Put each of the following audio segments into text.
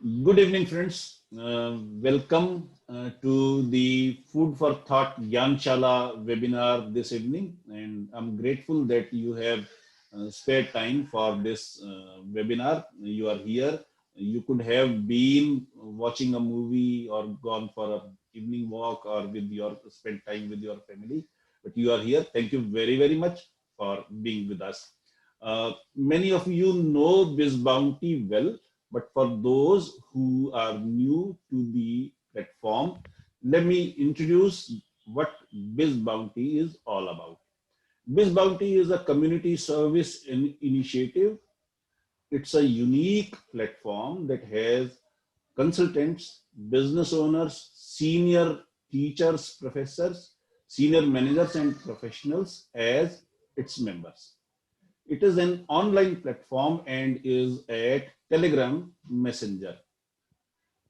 Good evening, friends. Welcome to the Food for Thought Gyanshala webinar this evening. And I'm grateful that you have spared time for this webinar. You are here. You could have been watching a movie or gone for an evening walk or spend time with your family. But you are here. Thank you very, very much for being with us. Many of you know Biz Bounty well, but for those who are new to the platform, let me introduce what Biz Bounty is all about. Biz Bounty is a community service initiative. It's a unique platform that has consultants, business owners, senior teachers, professors, senior managers, and professionals as its members. It is an online platform and is a Telegram messenger.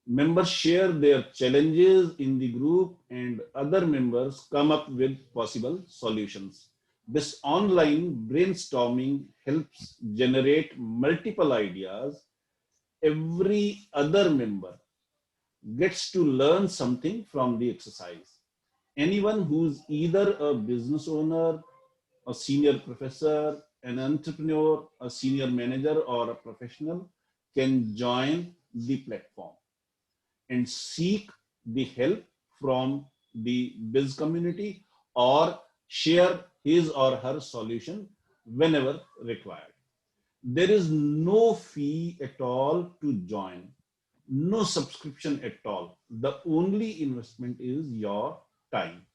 Members share their challenges in the group and other members come up with possible solutions. This online brainstorming helps generate multiple ideas. Every other member gets to learn something from the exercise. Anyone who's either a business owner, a senior professor, an entrepreneur, a senior manager, or a professional can join the platform and seek the help from the biz community or share his or her solution whenever required. There is no fee at all to join, no subscription at all. The only investment is your time.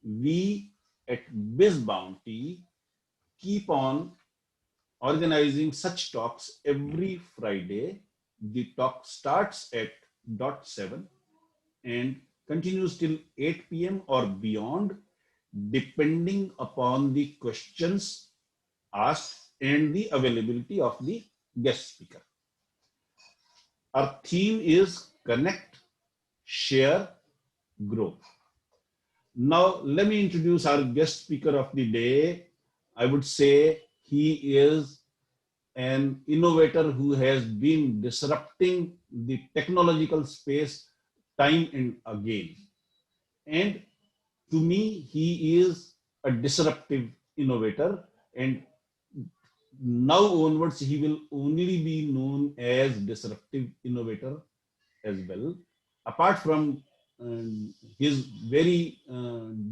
We at Biz Bounty keep on organizing such talks every Friday. The talk starts at dot 7 and continues till 8 p.m. or beyond, depending upon the questions asked and the availability of the guest speaker. Our theme is connect, share, grow. Now, let me introduce our guest speaker of the day. I would say he is an innovator who has been disrupting the technological space time and again. And to me, he is a disruptive innovator. And now onwards, he will only be known as disruptive innovator as well. Apart from his very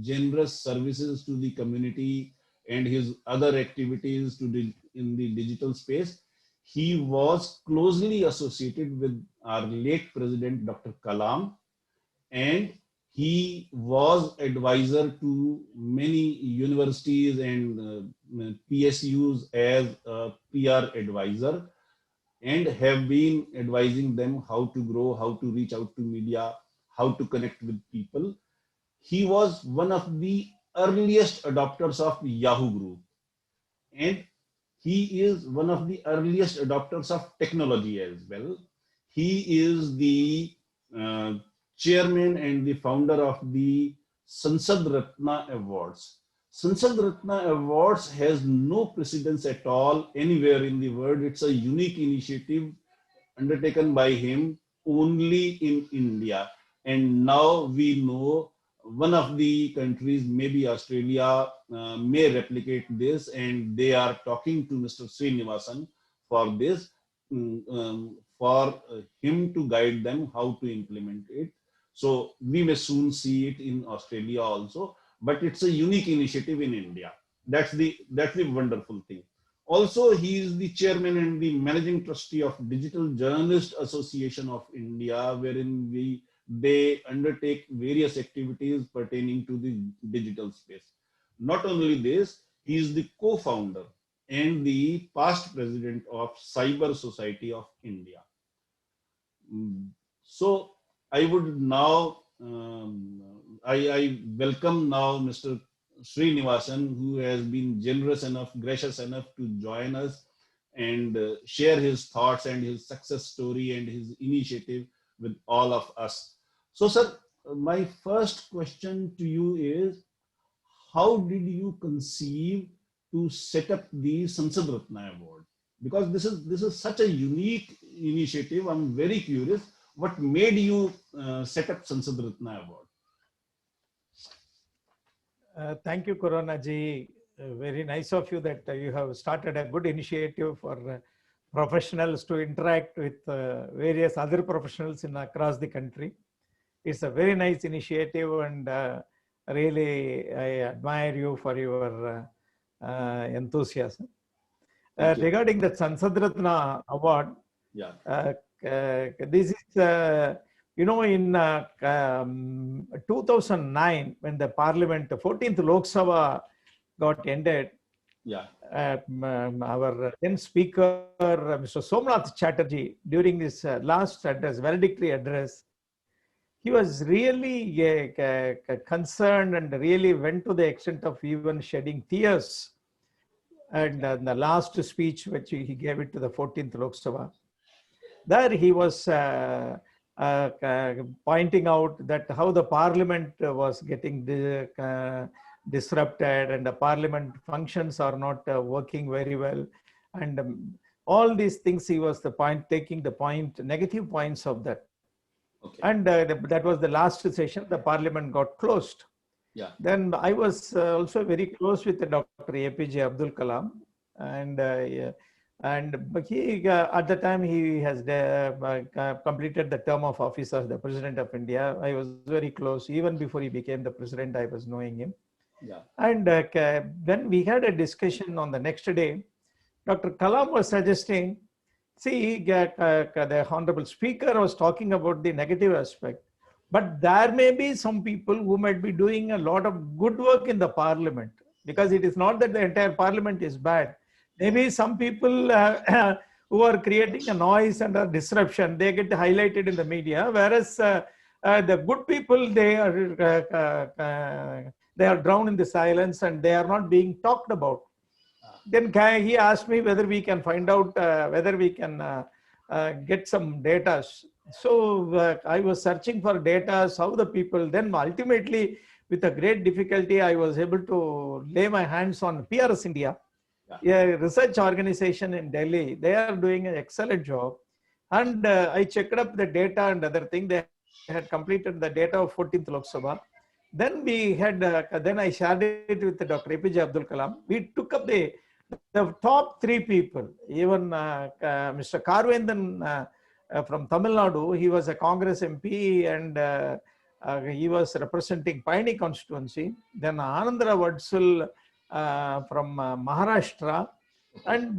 generous services to the community and his other activities in the digital space, he was closely associated with our late president, Dr. Kalam, and he was advisor to many universities and PSUs as a PR advisor and have been advising them how to grow, how to reach out to media, how to connect with people. He was one of the earliest adopters of Yahoo Group, and he is one of the earliest adopters of technology as well. He is the uh, chairman and the founder of the Sansad Ratna Awards. Sansad Ratna Awards has no precedence at all anywhere in the world. It's a unique initiative undertaken by him only in India. And now we know one of the countries, maybe Australia, may replicate this, and they are talking to Mr. Srinivasan for this, for him to guide them how to implement it. So we may soon see it in Australia also, but it's a unique initiative in India. That's the wonderful thing. Also, he is the chairman and the managing trustee of Digital Journalist Association of India, wherein they undertake various activities pertaining to the digital space. Not only this, he is the co-founder and the past president of Cyber Society of India. So I would now, I welcome now Mr. Srinivasan, who has been generous enough, gracious enough to join us and share his thoughts and his success story and his initiative with all of us. So, sir, my first question to you is, how did you conceive to set up the Sansad Ratna Award? Because this is such a unique initiative. I'm very curious. What made you set up Sansad Ratna Award? Thank you, Corona ji. Very nice of you that you have started a good initiative for professionals to interact with various other professionals in across the country. It's a very nice initiative, and really I admire you for your enthusiasm. Regarding the Sansad Ratna Award, yeah, this is in 2009, when the Parliament, the 14th Lok Sabha got ended, yeah, our then Speaker, Mr. Somnath Chatterjee, during his last address, valedictory address, he was really concerned and really went to the extent of even shedding tears. And the last speech which he gave it to the 14th Lok Sabha, there he was pointing out that how the Parliament was getting disrupted, and the Parliament functions are not working very well, and all these things he was taking the negative points of that. And that was the last session. The Parliament got closed. Yeah. Then I was also very close with Dr. APJ Abdul Kalam, and he at the time he has completed the term of office as the President of India. I was very close. Even before he became the President, I was knowing him. Yeah. And when we had a discussion on the next day, Dr. Kalam was suggesting, see, the Honorable Speaker was talking about the negative aspect, but there may be some people who might be doing a lot of good work in the Parliament, because it is not that the entire Parliament is bad. Maybe some people who are creating a noise and a disruption, they get highlighted in the media, whereas the good people, they are drowned in the silence and they are not being talked about. Then he asked me whether we can find out whether we can get some data. So I was searching for data, how the people, then ultimately with a great difficulty, I was able to lay my hands on PRS India, a research organization in Delhi. They are doing an excellent job. And I checked up the data and other thing. They had completed the data of 14th Lok Sabha. Then we had, then I shared it with Dr. APJ Abdul Kalam. We took up the top 3 people, even Mr. Karvendan from Tamil Nadu. He was a Congress MP, and he was representing Paini constituency. Then Anandra Vadsul from Maharashtra, and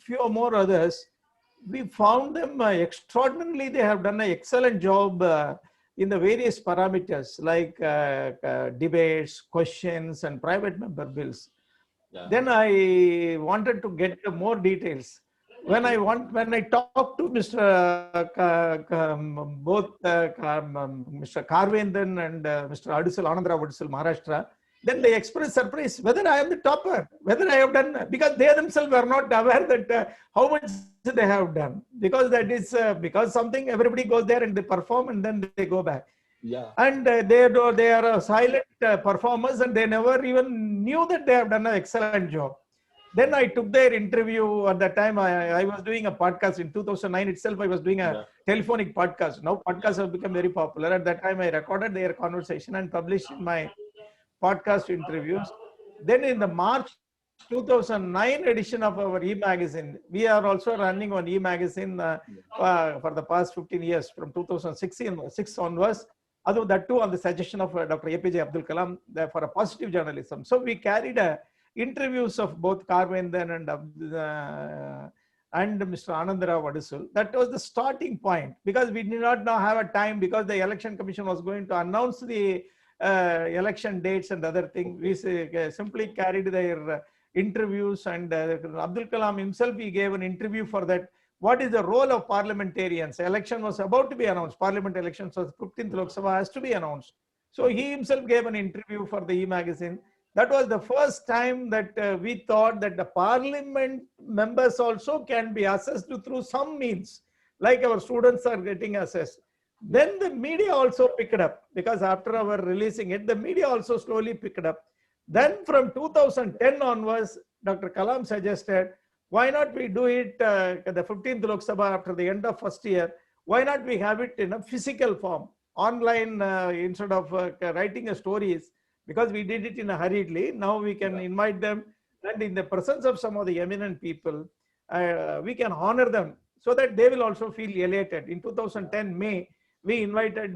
few more others. We found them extraordinarily. They have done an excellent job in the various parameters like debates, questions, and private member bills. Yeah. Then I wanted to get more details. When I talked to Mr. Mr. Karvendan and Mr. Adusal, Anandra Vadusal, Maharashtra, then they expressed surprise whether I am the topper, whether I have done, because they themselves were not aware that how much they have done, because that is because something, everybody goes there and they perform and then they go back. Yeah. And they are silent performers, and they never even knew that they have done an excellent job. Then I took their interview. At that time, I was doing a podcast in 2009 itself. I was doing a telephonic podcast. Now podcasts have become very popular. At that time, I recorded their conversation and published in my podcast interviews. Then in the March 2009 edition of our e-magazine, we are also running on e-magazine for the past 15 years, from 2006 onwards. Although that too on the suggestion of Dr. APJ Abdul Kalam for a positive journalism. So we carried interviews of both Karvendan and Mr. Anandra Vadusal. That was the starting point, because we did not now have a time, because the Election Commission was going to announce the election dates and other things. We simply carried their interviews, and Abdul Kalam himself, he gave an interview for that. What is the role of parliamentarians? Election was about to be announced. Parliament elections, so 15th Lok Sabha has to be announced. So he himself gave an interview for the e-magazine. That was the first time that we thought that the parliament members also can be assessed through some means, like our students are getting assessed. Then the media also picked up, because after our releasing it, the media also slowly picked up. Then from 2010 onwards, Dr. Kalam suggested, why not we do it the 15th Lok Sabha after the end of first year? Why not we have it in a physical form, online instead of writing a stories? Because we did it in a hurriedly. Now we can invite them, and in the presence of some of the eminent people, we can honor them so that they will also feel elated. In 2010 May, we invited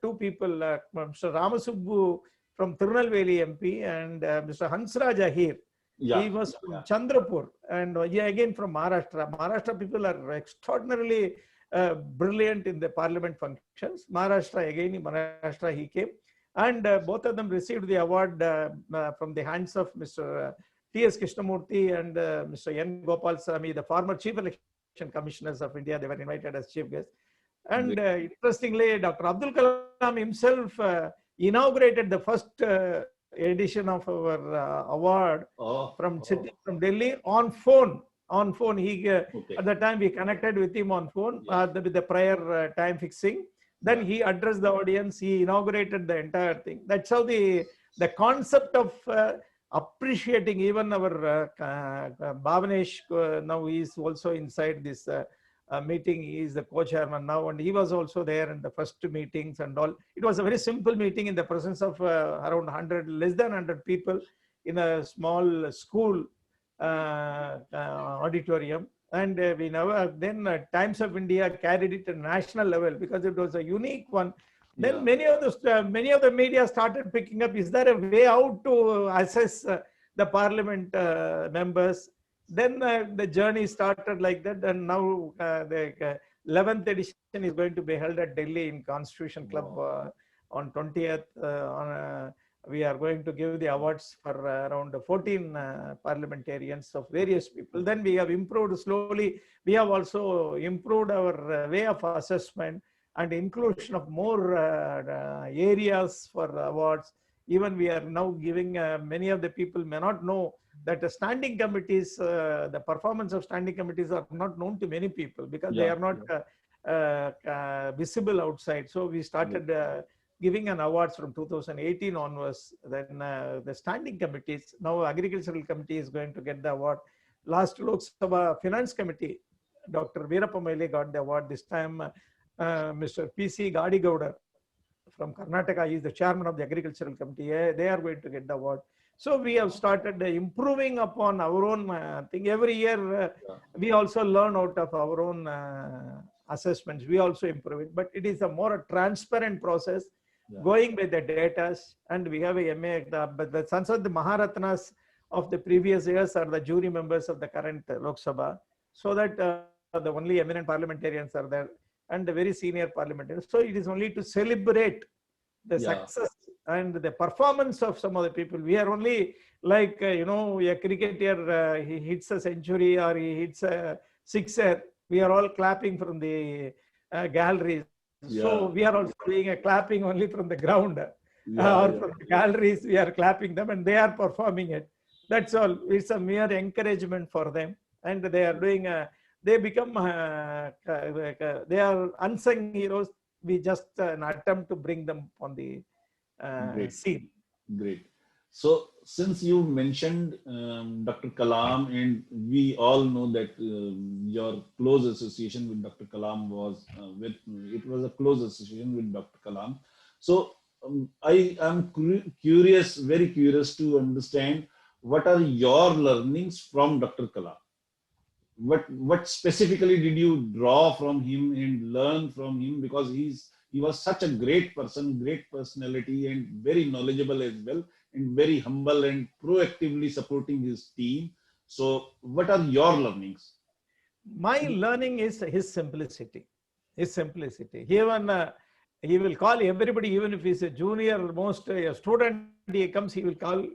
two people, Mr. Ramasubbu from Tirunelveli MP and Mr. Hansraj Ahir. Yeah. He was from Chandrapur, and again from Maharashtra. Maharashtra people are extraordinarily brilliant in the parliament functions. Maharashtra he came, and both of them received the award from the hands of Mr. T.S. Krishnamurthy and Mr. N. Gopalswamy, the former Chief Election Commissioners of India. They were invited as chief guests. And interestingly, Dr. Abdul Kalam himself inaugurated the first edition of our award from Delhi on phone. He at the time we connected with him on phone with the prior time fixing. Then he addressed the audience. He inaugurated the entire thing. That's how the concept of appreciating even our Bhavanesh now is also inside this meeting. He is the co-chairman now, and he was also there in the first meetings and all. It was a very simple meeting in the presence of around 100, less than 100 people in a small school auditorium. And we never, then Times of India carried it to national level because it was a unique one. Then many of the media started picking up, is there a way out to assess the parliament members? Then the journey started like that, and now the 11th edition is going to be held at Delhi in Constitution Club on 20th. We are going to give the awards for around 14 parliamentarians of various people. Then we have improved slowly. We have also improved our way of assessment and inclusion of more areas for awards. Even we are now giving, many of the people may not know that the standing committees, the performance of standing committees are not known to many people because they are not visible outside. So we started giving an awards from 2018 onwards. Then the standing committees, now Agricultural Committee is going to get the award. Last Lok Sabha Finance Committee, Dr. Veerappa Moily got the award. This time Mr. P.C. Gadigowda from Karnataka, he is the chairman of the Agricultural Committee. They are going to get the award. So we have started improving upon our own thing. Every year we also learn out of our own assessments. We also improve it, but it is a more transparent process going by the data. And we have a MA, but the Sansad Maharatnas of the previous years are the jury members of the current Lok Sabha, so that the only eminent parliamentarians are there and the very senior parliamentarians. So it is only to celebrate the success and the performance of some of the people. We are only like, a cricketer, he hits a century or he hits a sixer. We are all clapping from the galleries. So we are also doing a clapping only from the ground or from the galleries. We are clapping them and they are performing it. That's all. It's a mere encouragement for them. And they are doing they become, they are unsung heroes. We just an attempt to bring them on the scene. Great. So since you mentioned Dr. Kalam, and we all know that your close association with Dr. Kalam was it was a close association with Dr. Kalam. So I am curious, very curious to understand what are your learnings from Dr. Kalam. What specifically did you draw from him and learn from him? Because he was such a great person, great personality, and very knowledgeable as well, and very humble and proactively supporting his team. So what are your learnings? My learning is his simplicity. His simplicity. He will call everybody, even if he's a junior, most a student, he comes, he will call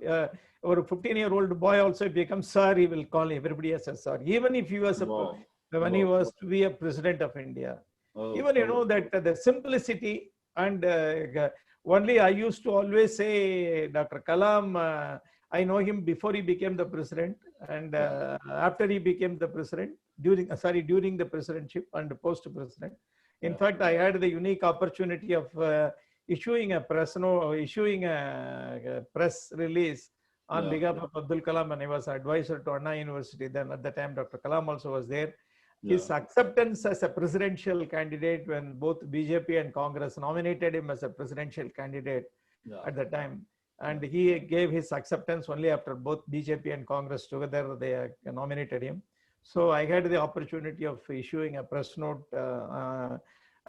or a 15-year-old boy also, if he comes sir, he will call everybody as a sir. Even if he was when he was to be a president of India. Even that the simplicity and only I used to always say Dr. Kalam, I know him before he became the president and after he became the president, during the presidentship and post-president. In fact, I had the unique opportunity of issuing a press release on behalf of Abdul Kalam, and I was advisor to Anna University. Then at the time, Dr. Kalam also was there. His acceptance as a presidential candidate when both BJP and Congress nominated him as a presidential candidate at the time. And he gave his acceptance only after both BJP and Congress together, they nominated him. So I had the opportunity of issuing a press note to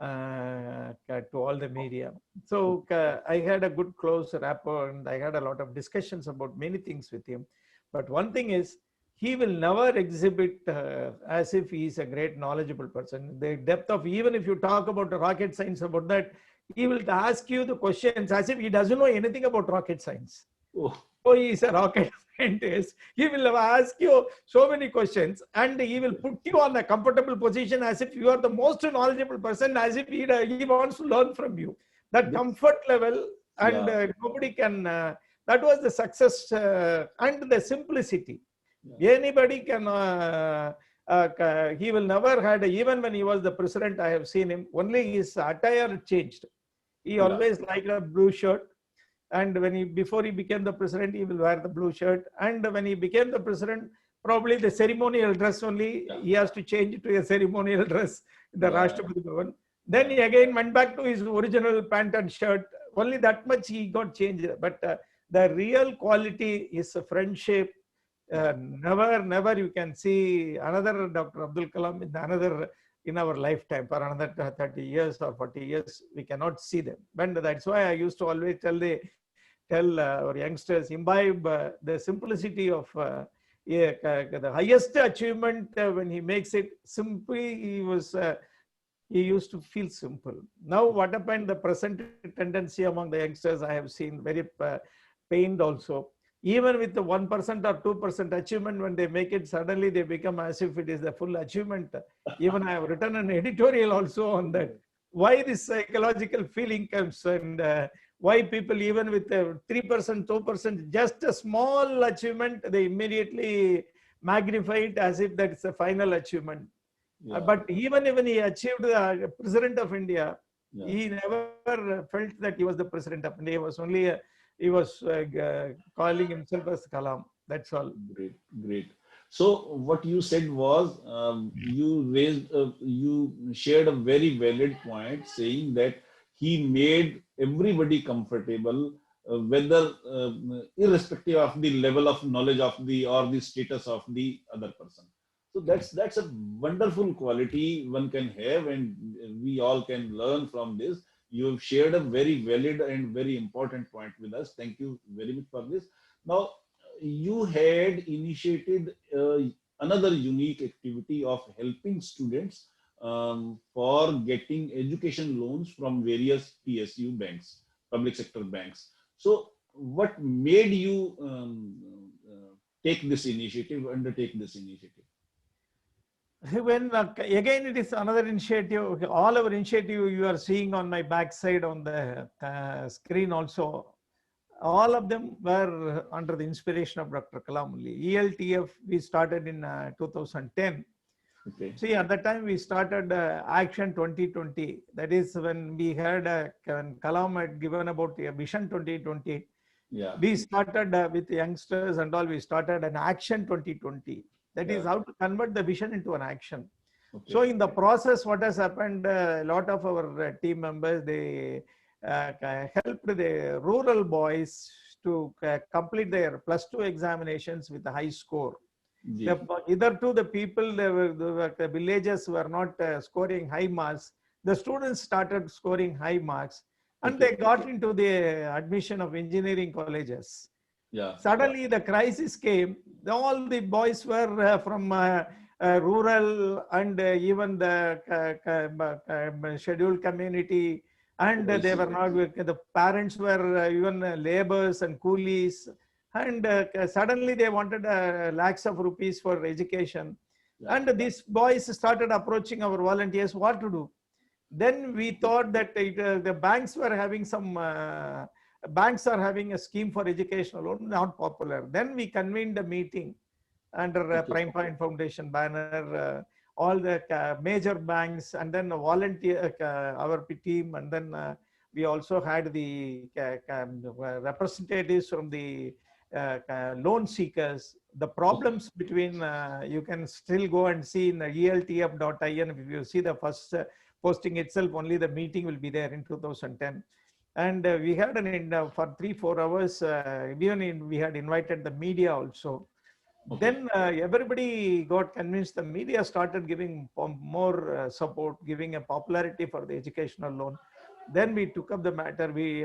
all the media. So I had a good close rapport, and I had a lot of discussions about many things with him. But one thing is, he will never exhibit as if he is a great knowledgeable person. The depth of, even if you talk about the rocket science, about that, he will ask you the questions as if he doesn't know anything about rocket science. Oh, he is a rocket scientist. He will ask you so many questions, and he will put you on a comfortable position as if you are the most knowledgeable person, as if he wants to learn from you. That comfort level, and nobody can, that was the success and the simplicity. Anybody can, he will never had, even when he was the president, I have seen him, only his attire changed. He always liked a blue shirt. And when before he became the president, he will wear the blue shirt. And when he became the president, probably the ceremonial dress only, he has to change it to a ceremonial dress, the Rashtrapati Bhavan. Then he again went back to his original pant and shirt. Only that much he got changed. But the real quality is a friendship. Never you can see another Dr. Abdul Kalam in our lifetime for another 30 years or 40 years. We cannot see them. But that's why I used to always tell our youngsters, imbibe the simplicity of the highest achievement when he makes it simply. He used to feel simple. Now what happened, the present tendency among the youngsters, I have seen very pained also. Even with the 1% or 2% achievement, when they make it, suddenly they become as if it is the full achievement. Even I have written an editorial also on that. Why this psychological feeling comes, and why people, even with 3%, 2%, just a small achievement, they immediately magnify it as if that's a final achievement. But even when he achieved the President of India, he never felt that he was the President of India. He was only he was calling himself as Kalam. That's all. Great. So what you said was, you shared a very valid point, saying that he made everybody comfortable, whether irrespective of the level of knowledge of or the status of the other person. So that's a wonderful quality one can have, and we all can learn from this. You have shared a very valid and very important point with us. Thank you very much for this. Now, you had initiated another unique activity of helping students for getting education loans from various PSU banks, public sector banks. So what made you undertake this initiative? When again, it is another initiative. All our initiative you are seeing on my backside on the screen also, all of them were under the inspiration of Dr. Kalam only. ELTF we started in 2010. Okay. See, at that time we started Action 2020. That is when we heard when Kalam had given about a Vision 2020. We started with youngsters and all. We started an Action 2020. That is how to convert the vision into an action. Okay. So in the process, what has happened, a lot of our team members, they helped the rural boys to complete their +2 examinations with a high score. Either to the people, the villages were not scoring high marks. The students started scoring high marks, and they got into the admission of engineering colleges. Suddenly the crisis came. All the boys were from rural and even the scheduled community, and they were not, the parents were even laborers and coolies, and suddenly they wanted lakhs of rupees for education. And these boys started approaching our volunteers what to do. Then we thought that the banks were having some banks are having a scheme for educational loan, not popular. Then we convened a meeting under Prime Point Foundation banner, all the major banks, and then volunteer our team, and then we also had the representatives from the loan seekers, the problems between, you can still go and see in the eltf.in. If you see the first posting itself, only the meeting will be there in 2010. And we had for 3-4 hours, we had invited the media also. Okay. Then everybody got convinced. The media started giving more support, giving a popularity for the educational loan. Then we took up the matter. We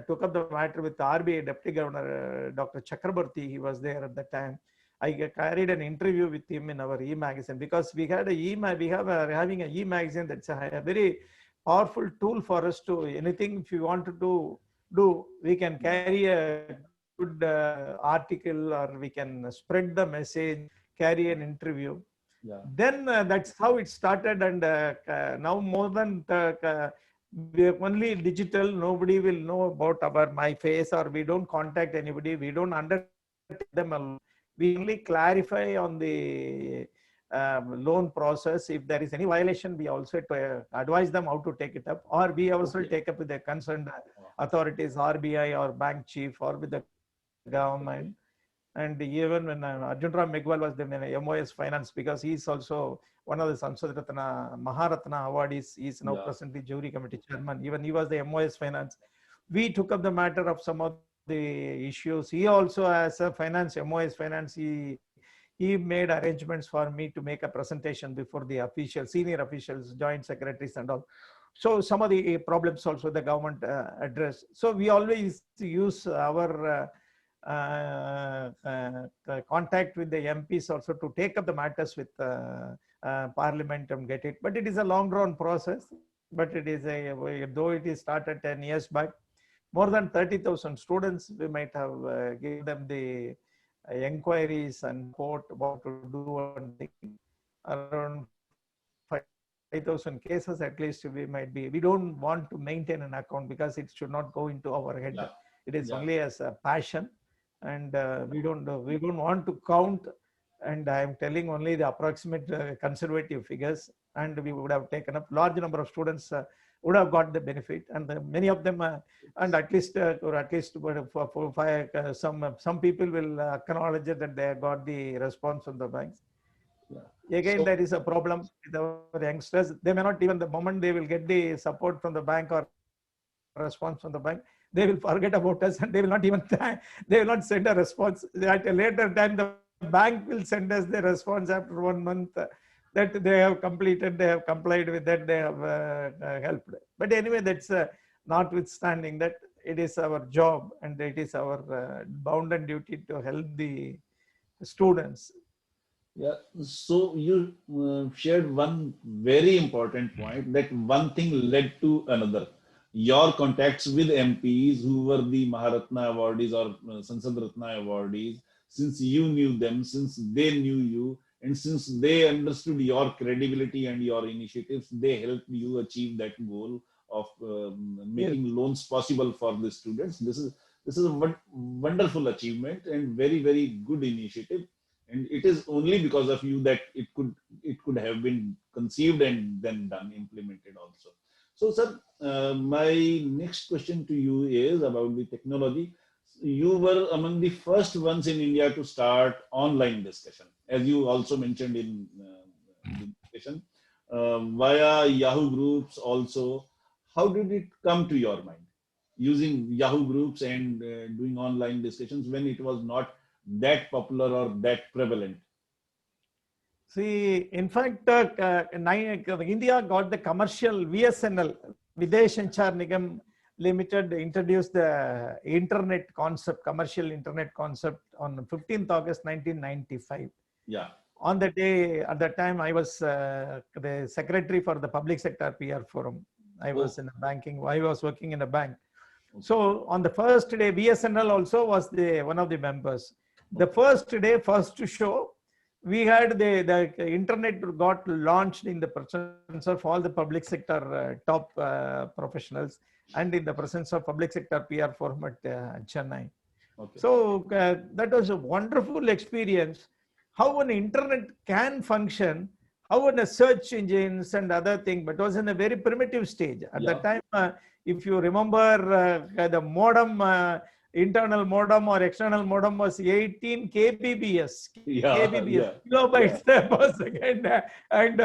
took up the matter with the RBI Deputy Governor, Dr. Chakraborty. He was there at the time. I carried an interview with him in our e-magazine, because we had having an e-magazine that's a very powerful tool for us to anything. If you want to do, we can carry a good article, or we can spread the message, carry an interview. Yeah. Then that's how it started. And now more than we are only digital. Nobody will know about my face, or we don't contact anybody. We don't undertake them alone. We only clarify on the loan process. If there is any violation, we also advise them how to take it up, or we also take up with the concerned authorities, RBI or bank chief, or with the government. And even when Arjun Ram Meghwal was the MOS Finance, because he's also one of the Sansad Ratna, Maharatna awardees. He's now presently jury committee chairman. Even he was the MOS Finance. We took up the matter of some of the issues. He also, as a MOS Finance, he made arrangements for me to make a presentation before the senior officials, joint secretaries and all. So some of the problems also the government addressed. So we always use our contact with the MPs also to take up the matters with Parliament and get it. But it is a long drawn process. But it is though it is started 10 years back, more than 30,000 students, we might have given them the inquiries and what to do, and around 5,000 cases at least we don't want to maintain an account, because it should not go into our head. Yeah. It is only as a passion, and we don't want to count. And I am telling only the approximate conservative figures, and we would have taken up large number of students would have got the benefit, and many of them and at least for 5 some people will acknowledge that they have got the response from the banks. Yeah. Again, there is a problem with our youngsters. They may not, even the moment they will get the support from the bank or response from the bank, they will forget about us, and they will not even they will not send a response. At a later time, the bank will send us the response after 1 month that they have completed, they have complied with that, they have helped. But anyway, that's notwithstanding that, it is our job and it is our bounden duty to help the students. Yeah, so you shared one very important point, that one thing led to another. Your contacts with MPs who were the Maharatna awardees or Sansad Ratna awardees, since you knew them, since they knew you, and since they understood your credibility and your initiatives, they helped you achieve that goal of making loans possible for the students. This is a wonderful achievement and very, very good initiative. And it is only because of you that it could have been conceived and then done, implemented also. So, sir, my next question to you is about the technology. You were among the first ones in India to start online discussion, as you also mentioned in the discussion, via Yahoo groups also. How did it come to your mind, using Yahoo groups and doing online discussions when it was not that popular or that prevalent? See, in fact, India got the commercial VSNL, Videsh Sanchar Nigam Limited, introduced the internet concept, commercial internet concept on 15th August 1995. Yeah. On the day, at that time, I was the secretary for the public sector PR forum. I was in banking. I was working in a bank. So on the first day, VSNL also was one of the members. The first day, first show, we had the internet got launched in the presence of all the public sector top professionals, and in the presence of public sector PR forum at Chennai. Okay. So that was a wonderful experience. How an internet can function, how a search engines and other thing, but it was in a very primitive stage. At that time, if you remember the modem, internal modem or external modem was 18 kbps, Yeah, kbps, yeah, kilobytes per second, and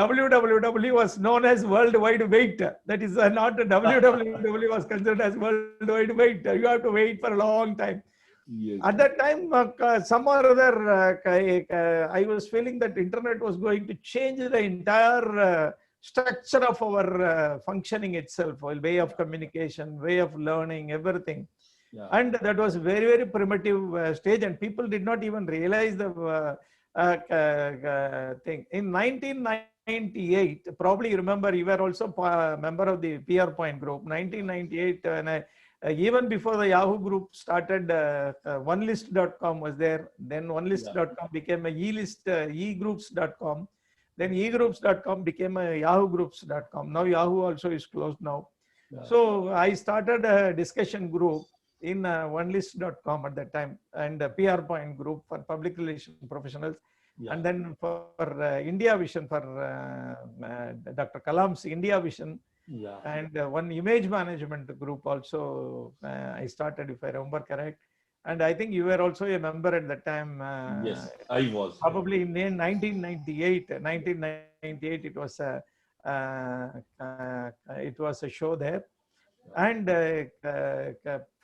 www was known as World Wide Wait. That is not www was considered as World Wide Wait. You have to wait for a long time. yes, At that time, some or other, I was feeling that internet was going to change the entire structure of our functioning itself, way of communication, way of learning, everything. yeah, And that was very, very primitive stage, and people did not even realize the thing. In 1998, probably you remember, you were also a member of the PR Point group. 1998, and even before the Yahoo group started, onelist.com was there. Then onelist.com became a elist, egroups.com. Then egroups.com became a yahoogroups.com. Now Yahoo also is closed now. yeah. So I started a discussion group in onelist.com at that time, and a PR Point group for public relation professionals. Yeah. And then for India Vision, for Dr. Kalam's India Vision, Yeah. and one image management group also I started, if I remember correct. And I think you were also a member at that time. Yes, I was. Probably in 1998, it was it was a show there. And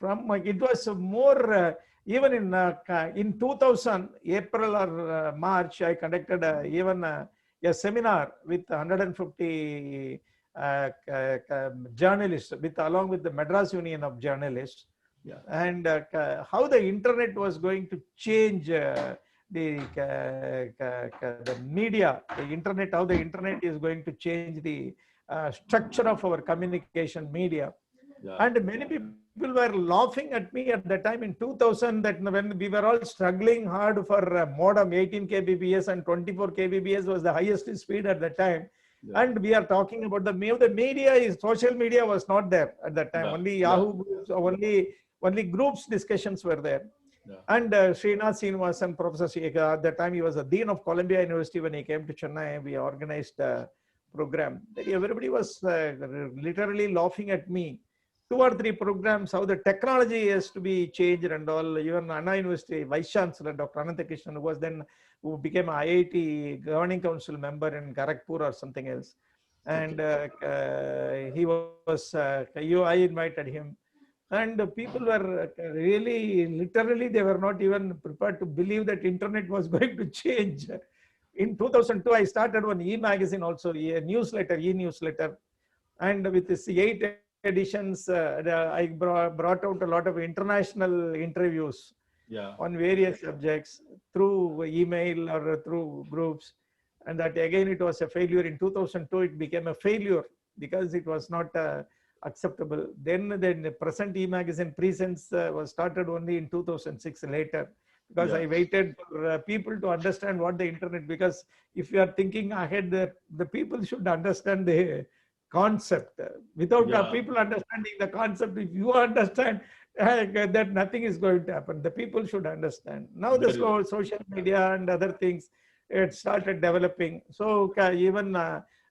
from it was more even in 2000 April or March, I conducted even a seminar with 150 journalists, along with the Madras Union of Journalists. Yeah. And how the internet was going to change the media, the internet, how the internet is going to change the structure of our communication media. Yeah. And many people were laughing at me at the time in 2000, that when we were all struggling hard for modem, 18 kbps and 24 kbps was the highest speed at the time. Yeah. And we are talking about the media, social media was not there at that time. Yeah. Only Yahoo groups, only groups discussions were there. Yeah. And Srinath Srinivasan, Professor Shekhar, at that time he was the Dean of Columbia University. When he came to Chennai, we organized a program. Everybody was literally laughing at me. 2 or 3 programs, how the technology has to be changed and all. Even Anna University Vice Chancellor, Dr. Ananthakrishnan, who became an IIT Governing Council member in Kharagpur or something else. And he was, I invited him. And people were really, literally, they were not even prepared to believe that internet was going to change. In 2002, I started one e-magazine also, a newsletter, e-newsletter. And with this 8 editions, I brought out a lot of international interviews, yeah, on various subjects through email or through groups. And that again, it was a failure. In 2002, it became a failure because it was not acceptable. Then the present e-magazine presence was started only in 2006 later, because yeah, I waited for people to understand what the internet, because if you are thinking ahead, the people should understand the concept. Without people understanding the concept, if you understand that, nothing is going to happen. The people should understand. Now the social media and other things, it started developing. So even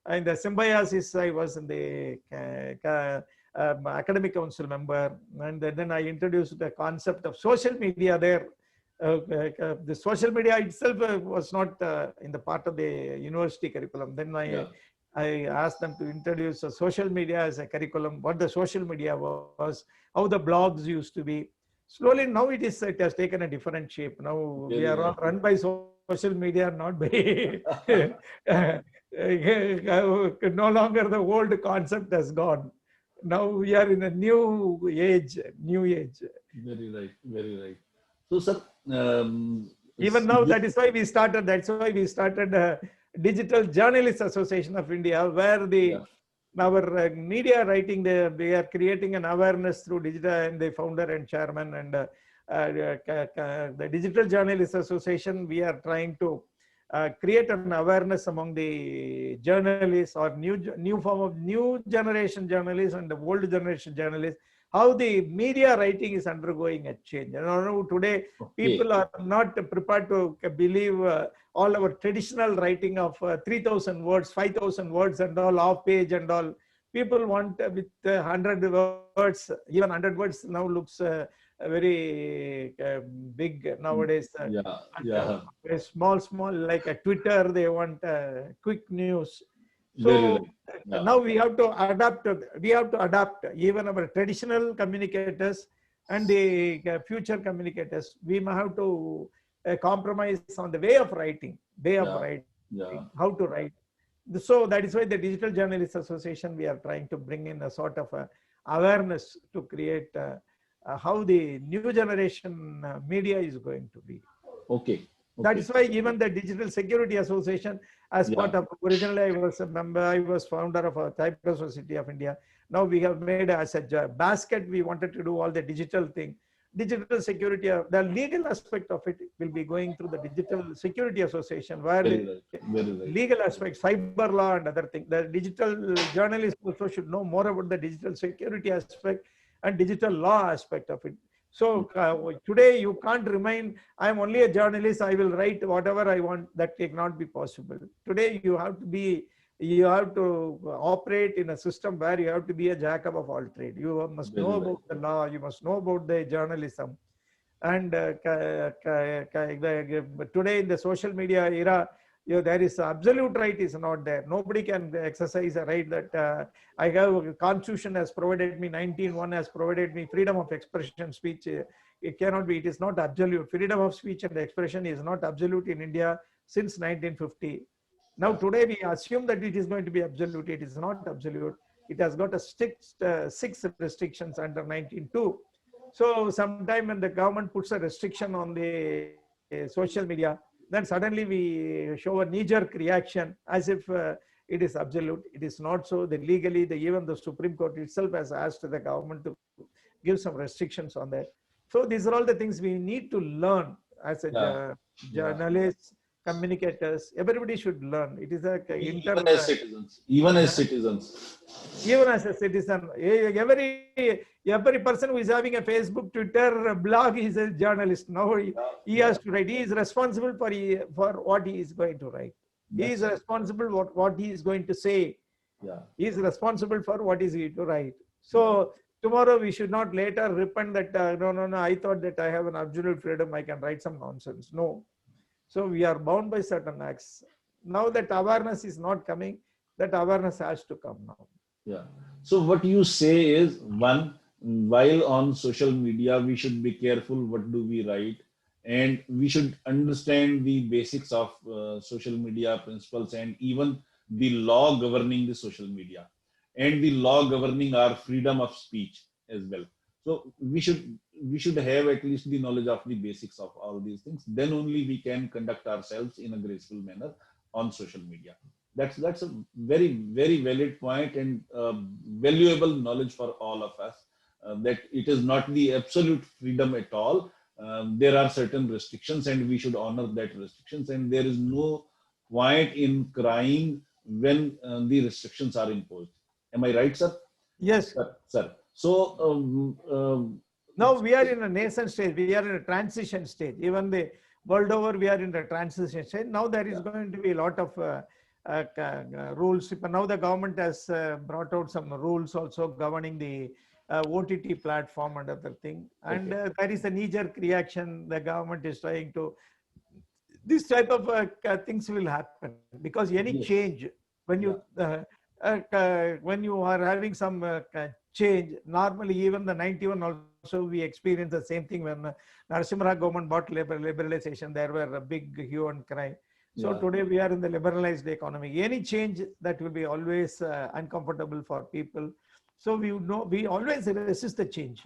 in the Symbiosis, I was in the academic council member, and then I introduced the concept of social media there. The social media itself was not in the part of the university curriculum. Then I asked them to introduce a social media as a curriculum, what the social media was, how the blogs used to be. Slowly now it has taken a different shape. Now we are all run by social media, not by no longer the old concept has gone. Now we are in a new age. Very right, very right. So sir, even now, that is why we started. That's why we started Digital Journalists Association of India, where our media writing, we are creating an awareness through digital, and the founder and chairman, and the Digital Journalists Association, we are trying to create an awareness among the journalists, or new form of new generation journalists and the old generation journalists, how the media writing is undergoing a change. You know, today people are not prepared to believe all our traditional writing of 3,000 words, 5,000 words and all, off page and all. People want with 100 words, even 100 words now looks very big nowadays. Yeah, And, yeah, very small, like a Twitter, they want quick news. very So right. Yeah, now we have to adapt. We have to adapt even our traditional communicators and the future communicators. We may have to compromise on the way of yeah, writing, yeah. how to write. So that is why the Digital Journalists Association, we are trying to bring in a sort of awareness to create how the new generation media is going to be. Okay, That okay. is why even the Digital Security Association, as part Yeah, of, originally I was a member, I was founder of a Cyber Society of India. Now we have made as a basket, we wanted to do all the digital thing. Digital security, the legal aspect of it will be going through the Digital Security Association, where very the right, very right. legal aspects, cyber law and other things. The digital journalists also should know more about the digital security aspect and digital law aspect of it. So today you can't remain, I'm only a journalist, I will write whatever I want. That cannot be possible. Today you have to operate in a system where you have to be a jack of all trade. You must Very know right. about the law, you must know about the journalism. And today in the social media era, there is absolute right is not there. Nobody can exercise a right that I have. Constitution has provided me, 19(1) has provided me freedom of expression, speech. It cannot be. It is not absolute. Freedom of speech and expression is not absolute in India since 1950. Now Yeah, today we assume that it is going to be absolute. It is not absolute. It has got a six restrictions under 19(2). So sometime when the government puts a restriction on the social media, then suddenly we show a knee-jerk reaction as if it is absolute. It is not so. The legally, even the Supreme Court itself has asked the government to give some restrictions on that. So these are all the things we need to learn as a yeah, yeah. journalists, communicators. Everybody should learn. It is a Even as citizens, even as citizens. even as a citizen, every person who is having a Facebook, Twitter, blog is a journalist. Now Yeah, he yeah. has to write. He is responsible for what he is going to write. He is That's right. responsible what he is going to say. Yeah, He is responsible for what is he to write. yeah, So tomorrow we should not later repent that no, I thought that I have an absolute freedom. I can write some nonsense. No. So we are bound by certain acts. Now that awareness is not coming, that awareness has to come now. yeah. So what you say is, one, while on social media, we should be careful what do we write, and we should understand the basics of social media principles and even the law governing the social media and the law governing our freedom of speech as well. So we should have at least the knowledge of the basics of all these things. Then only we can conduct ourselves in a graceful manner on social media. That's a very valid point and valuable knowledge for all of us, that it is not the absolute freedom at all. There are certain restrictions and we should honor that restrictions, and there is no point in crying when the restrictions are imposed. Am I right, sir? Yes. Sir. So Now we are in a nascent stage. We are in a transition stage. Even the world over, we are in the transition stage. Now there is yeah, going to be a lot of rules. But now the government has brought out some rules also governing the OTT platform and other thing. And okay, there is a knee-jerk reaction. The government is trying to. This type of things will happen because any yes, change yeah, when you are having some change, normally even the 91 also we experienced the same thing when Narasimha Rao government bought liberalization. There were a big hue and cry. So yeah, today we are in the liberalized economy. Any change that will be always uncomfortable for people. So we always resist the change.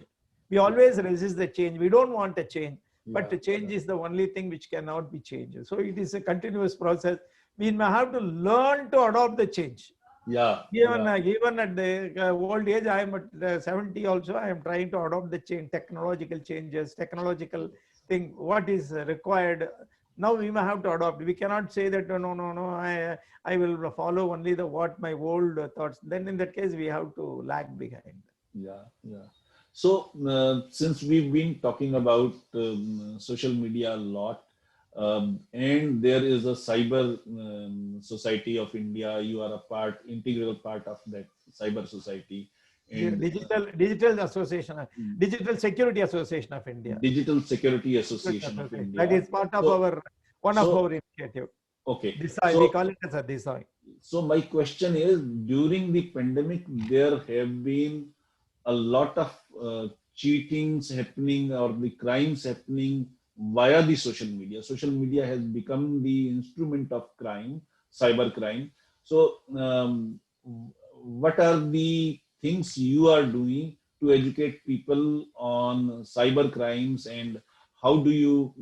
We yeah, always resist the change. We don't want a change, but yeah, the change is the only thing which cannot be changed. So it is a continuous process. We may have to learn to adopt the change. yeah, Even, yeah, even at the old age, I am at 70 also, I am trying to adopt the change, technological changes, technological thing, what is required. Now we may have to adopt. We cannot say that, no, I will follow only the what my old thoughts. Then in that case, we have to lag behind. yeah, yeah. So, since we've been talking about social media a lot, and there is a cyber society of India, you are a integral part of that cyber society. and Digital Association, Digital Security Association of India. Digital Security Association of India. That is part of one of our initiative. Okay. DISAI, we call it as a DISAI. So my question is, during the pandemic, there have been a lot of cheatings happening or the crimes happening via the social media. Social media has become the instrument of crime, cyber crime. So what are the things you are doing to educate people on cyber crimes, and how do you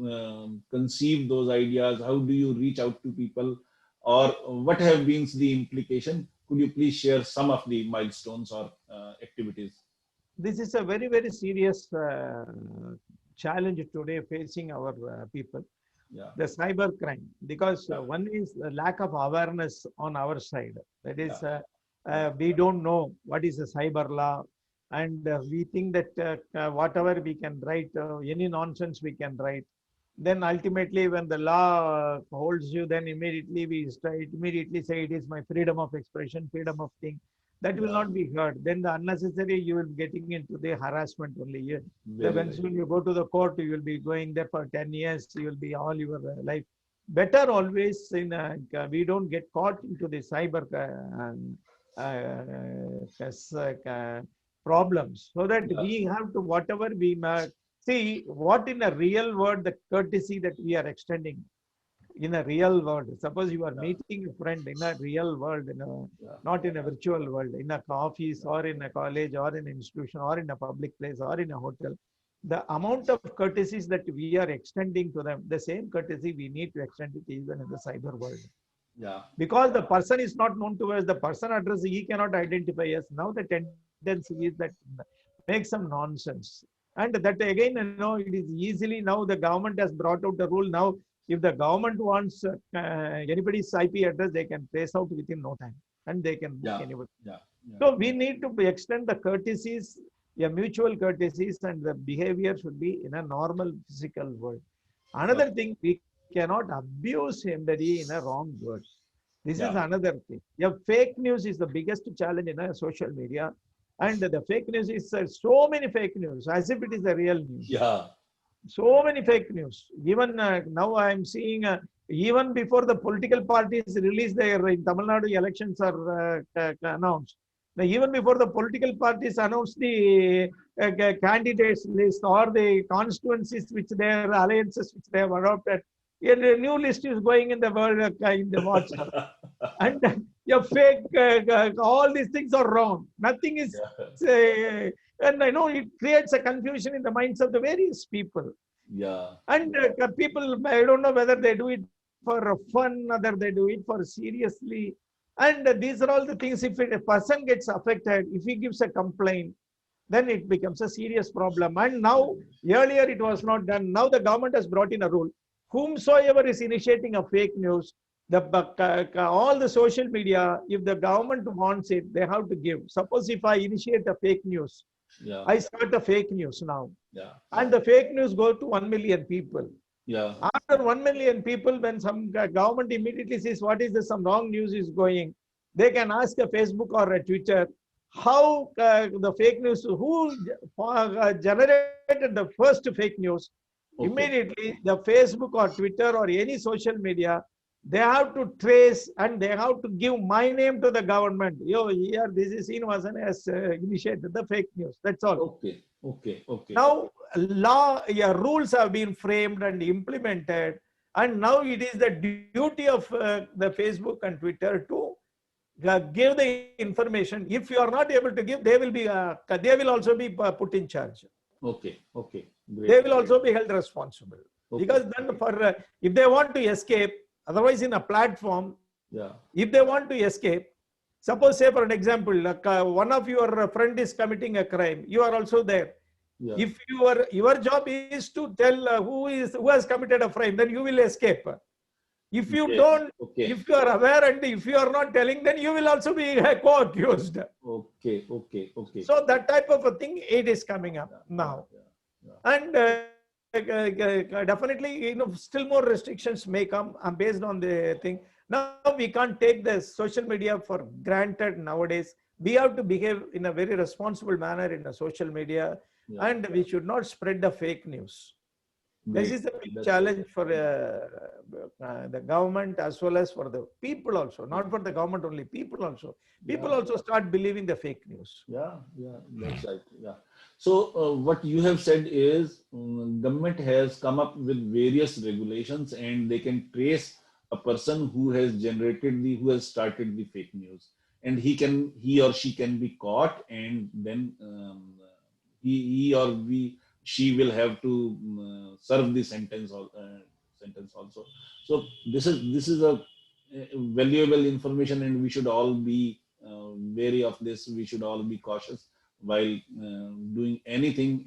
conceive those ideas? How do you reach out to people, or what have been the implication? Could you please share some of the milestones or activities? This is a very, very serious challenge today facing our people. Yeah. The cyber crime, because one is the lack of awareness on our side. That is, we don't know what is a cyber law, and we think that whatever we can write, any nonsense we can write. Then ultimately, when the law holds you, then immediately we immediately say it is my freedom of expression, freedom of thing. That will not be heard. Then the unnecessary, you will be getting into the harassment only. When you go to the court, you will be going there for 10 years. You will be all your life. Better always, we don't get caught into the cyber problems. So that we have to, whatever we see, what in a real world, the courtesy that we are extending. In a real world, suppose you are meeting a friend in a real world, not in a virtual world, in a office or in a college or in an institution or in a public place or in a hotel, the amount of courtesies that we are extending to them, the same courtesy we need to extend it even in the cyber world. Yeah. Because the person is not known to us, the person address, he cannot identify us. Now the tendency is that make some nonsense. And that again, it is easily, now the government has brought out the rule now. If the government wants anybody's IP address, they can trace out within no time, and they can book anybody. So we need to extend the courtesies, mutual courtesies, and the behavior should be in a normal physical world. Another thing, we cannot abuse somebody in a wrong word. This is another thing. Fake news is the biggest challenge in social media, and the fake news is so many fake news as if it is the real news. So many fake news. Even now I am seeing, even before the political parties release their, in Tamil Nadu elections are announced. Now, even before the political parties announce the candidates list or the constituencies which their alliances which they have adopted, a new list is going in the world, in the WhatsApp. And fake, all these things are wrong. Nothing is... and I know it creates a confusion in the minds of the various people. And people, I don't know whether they do it for fun, whether they do it for seriously. And these are all the things. If a person gets affected, if he gives a complaint, then it becomes a serious problem. And now, earlier it was not done. Now the government has brought in a rule. Whomsoever is initiating a fake news, all the social media, if the government wants it, they have to give. Suppose if I initiate a fake news, I start a fake news now. And the fake news go to 1 million people. After 1 million people, when some government immediately says, what is this, some wrong news is going, they can ask a Facebook or a Twitter, how the fake news, who generated the first fake news. Immediately the Facebook or Twitter or any social media, they have to trace and they have to give my name to the government. Here this is Srinivasan has initiated the fake news. That's all. Okay. Now rules have been framed and implemented, and now it is the duty of the Facebook and Twitter to give the information. If you are not able to give, they will also be put in charge. Great. They will also be held responsible. Because then if they want to escape, otherwise in a platform, if they want to escape, suppose say for an example, one of your friend is committing a crime, you are also there. If your job is to tell who has committed a crime, then you will escape. If you don't, if you are aware and if you are not telling, then you will also be co-accused. So that type of a thing, it is coming up now. And definitely, still more restrictions may come based on the thing. Now we can't take the social media for granted nowadays. We have to behave in a very responsible manner in the social media, and we should not spread the fake news. This is a big challenge for the government as well as for the people also, not for the government only, people also. People also start believing the fake news. Yeah, that's right. Yeah. So what you have said is government has come up with various regulations and they can trace a person who has who has started the fake news, and he or she can be caught, and then he or she will have to serve the sentence also. So this is a valuable information, and we should all be wary of this. We should all be cautious while doing anything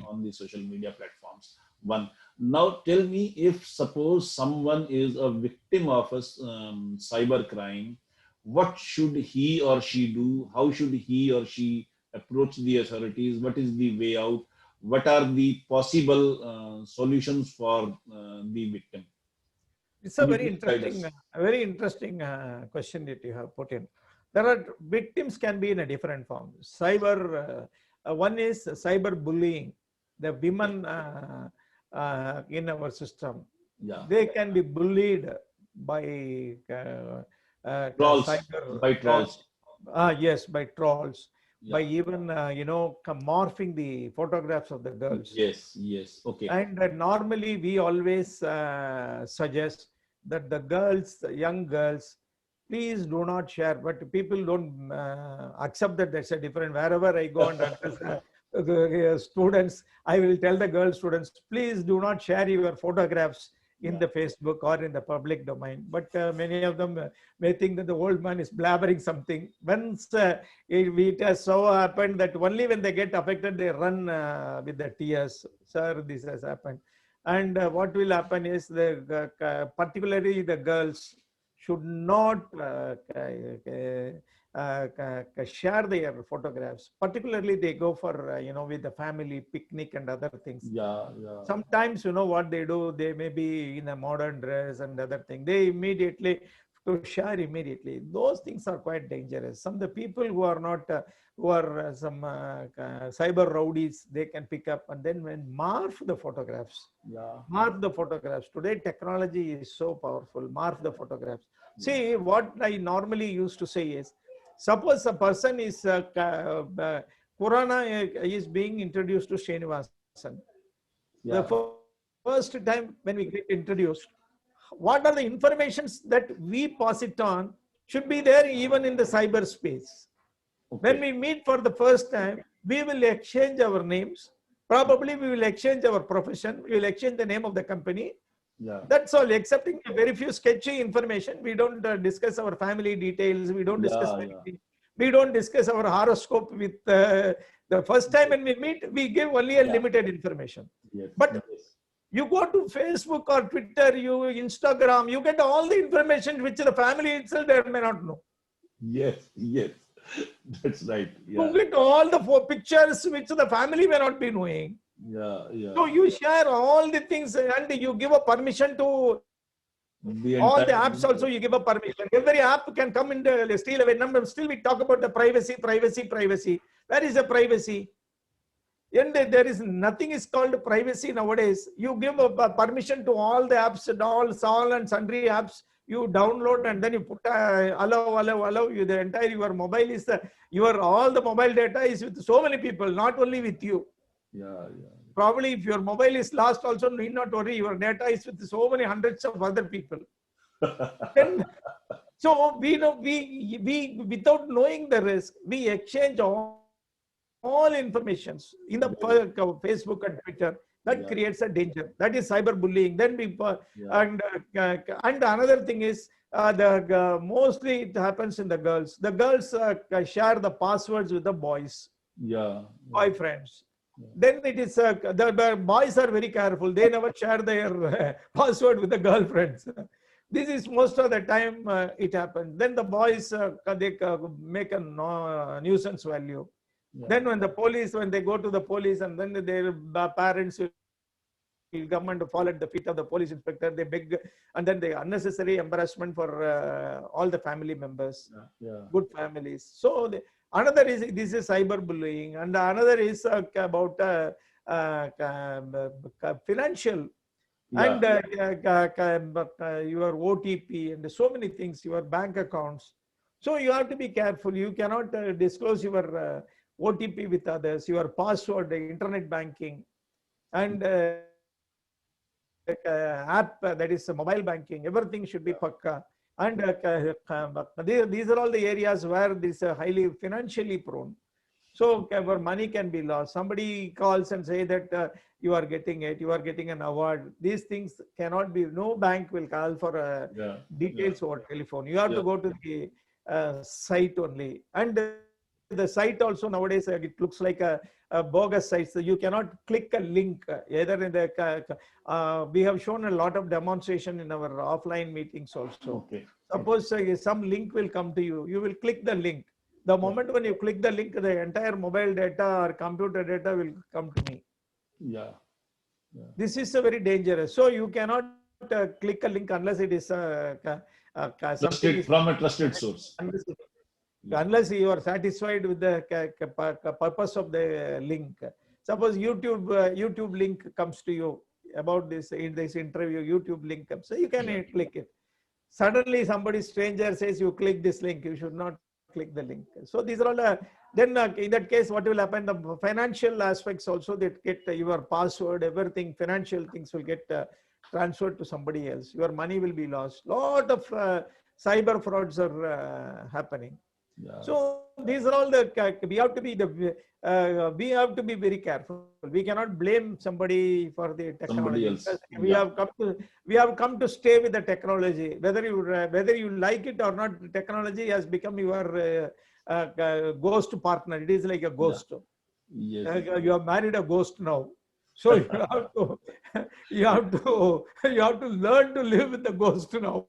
on the social media platforms. One. Now tell me, if suppose someone is a victim of a cyber crime, what should he or she do? How should he or she approach the authorities? What is the way out? What are the possible solutions for the victim? It's a very interesting question that you have put in. There are victims can be in a different form. One is cyber bullying. The women in our system, they can be bullied by trolls. By trolls. Yes, by trolls. By even morphing the photographs of the girls. Yes, okay. And normally we always suggest that the girls, young girls, please do not share. But people don't accept that. That's a different. Wherever I go and address students, I will tell the girl students, please do not share your photographs in the Facebook or in the public domain. But many of them may think that the old man is blabbering something. Once it has so happened that only when they get affected, they run with the tears. Sir, this has happened. And what will happen is, particularly the girls should not share their photographs. Particularly they go for, with the family picnic and other things. Sometimes, what they do, they may be in a modern dress and other thing. They immediately to share immediately. Those things are quite dangerous. Some of the people who are not, some cyber rowdies, they can pick up and then morph the photographs. Morph the photographs. Today, technology is so powerful. Morph the photographs. See, what I normally used to say is, suppose a person is, Purana is being introduced to Srinivasan. The first time when we get introduced, what are the informations that we pass it on should be there even in the cyberspace. When we meet for the first time, we will exchange our names. Probably we will exchange our profession. We will exchange the name of the company. That's all, excepting very few sketchy information. We don't discuss our family details. We don't discuss anything. We don't discuss our horoscope with the first time when we meet, we give only a limited information. But you go to Facebook or Twitter, Instagram, you get all the information which the family itself they may not know. Yes, that's right. You get all the pictures which the family may not be knowing. So you share all the things and you give a permission to all the apps. Also you give a permission. Every app can come in the steal away number. Still we talk about the privacy. Where is the privacy? And there is nothing is called privacy nowadays. You give a permission to all the apps and all and sundry apps. You download and then you put allow. You the entire your mobile is all the mobile data is with so many people, not only with you. Probably if your mobile is lost also, need not worry, your data is with so many hundreds of other people. So we without knowing the risk, we exchange all informations in the Facebook and Twitter. That creates a danger. That is cyberbullying. Then and another thing is mostly it happens in the girls. The girls share the passwords with the boys. Boyfriends. Then it is the boys are very careful. They never share their password with the girlfriends. This is most of the time it happens. Then the boys they make a nuisance value. Then when they go to the police and then their parents will come and fall at the feet of the police inspector. They beg, and then the unnecessary embarrassment for all the family members, good families. So another is this is cyberbullying, and another is about financial and your OTP and so many things, your bank accounts. So you have to be careful. You cannot disclose your OTP with others, your password, internet banking, and app, that is mobile banking. Everything should be pakka. And these are all the areas where this highly financially prone. So our money can be lost. Somebody calls and say that you are getting it, you are getting an award. These things cannot be. No bank will call for details over telephone. You have to go to the site only. And the site also nowadays, it looks like a bogus site. So you cannot click a link. Either in the we have shown a lot of demonstration in our offline meetings also. Suppose some link will come to you. You will click the link. The moment when you click the link, the entire mobile data or computer data will come to me. This is very dangerous. So you cannot click a link unless it is something from a trusted source. Unless you are satisfied with the purpose of the link. Suppose YouTube link comes to you about this in this interview. YouTube link comes, so you can click it. Suddenly, somebody stranger says you click this link. You should not click the link. So these are all. Then in that case, what will happen? The financial aspects also, that get your password, everything, financial things will get transferred to somebody else. Your money will be lost. Lot of cyber frauds are happening. So these are all the we have to be very careful. We cannot blame somebody for the technology. We have come to stay with the technology. Whether you like it or not, the technology has become your ghost partner. It is like a ghost. You have married a ghost now. So you have to learn to live with the ghost now.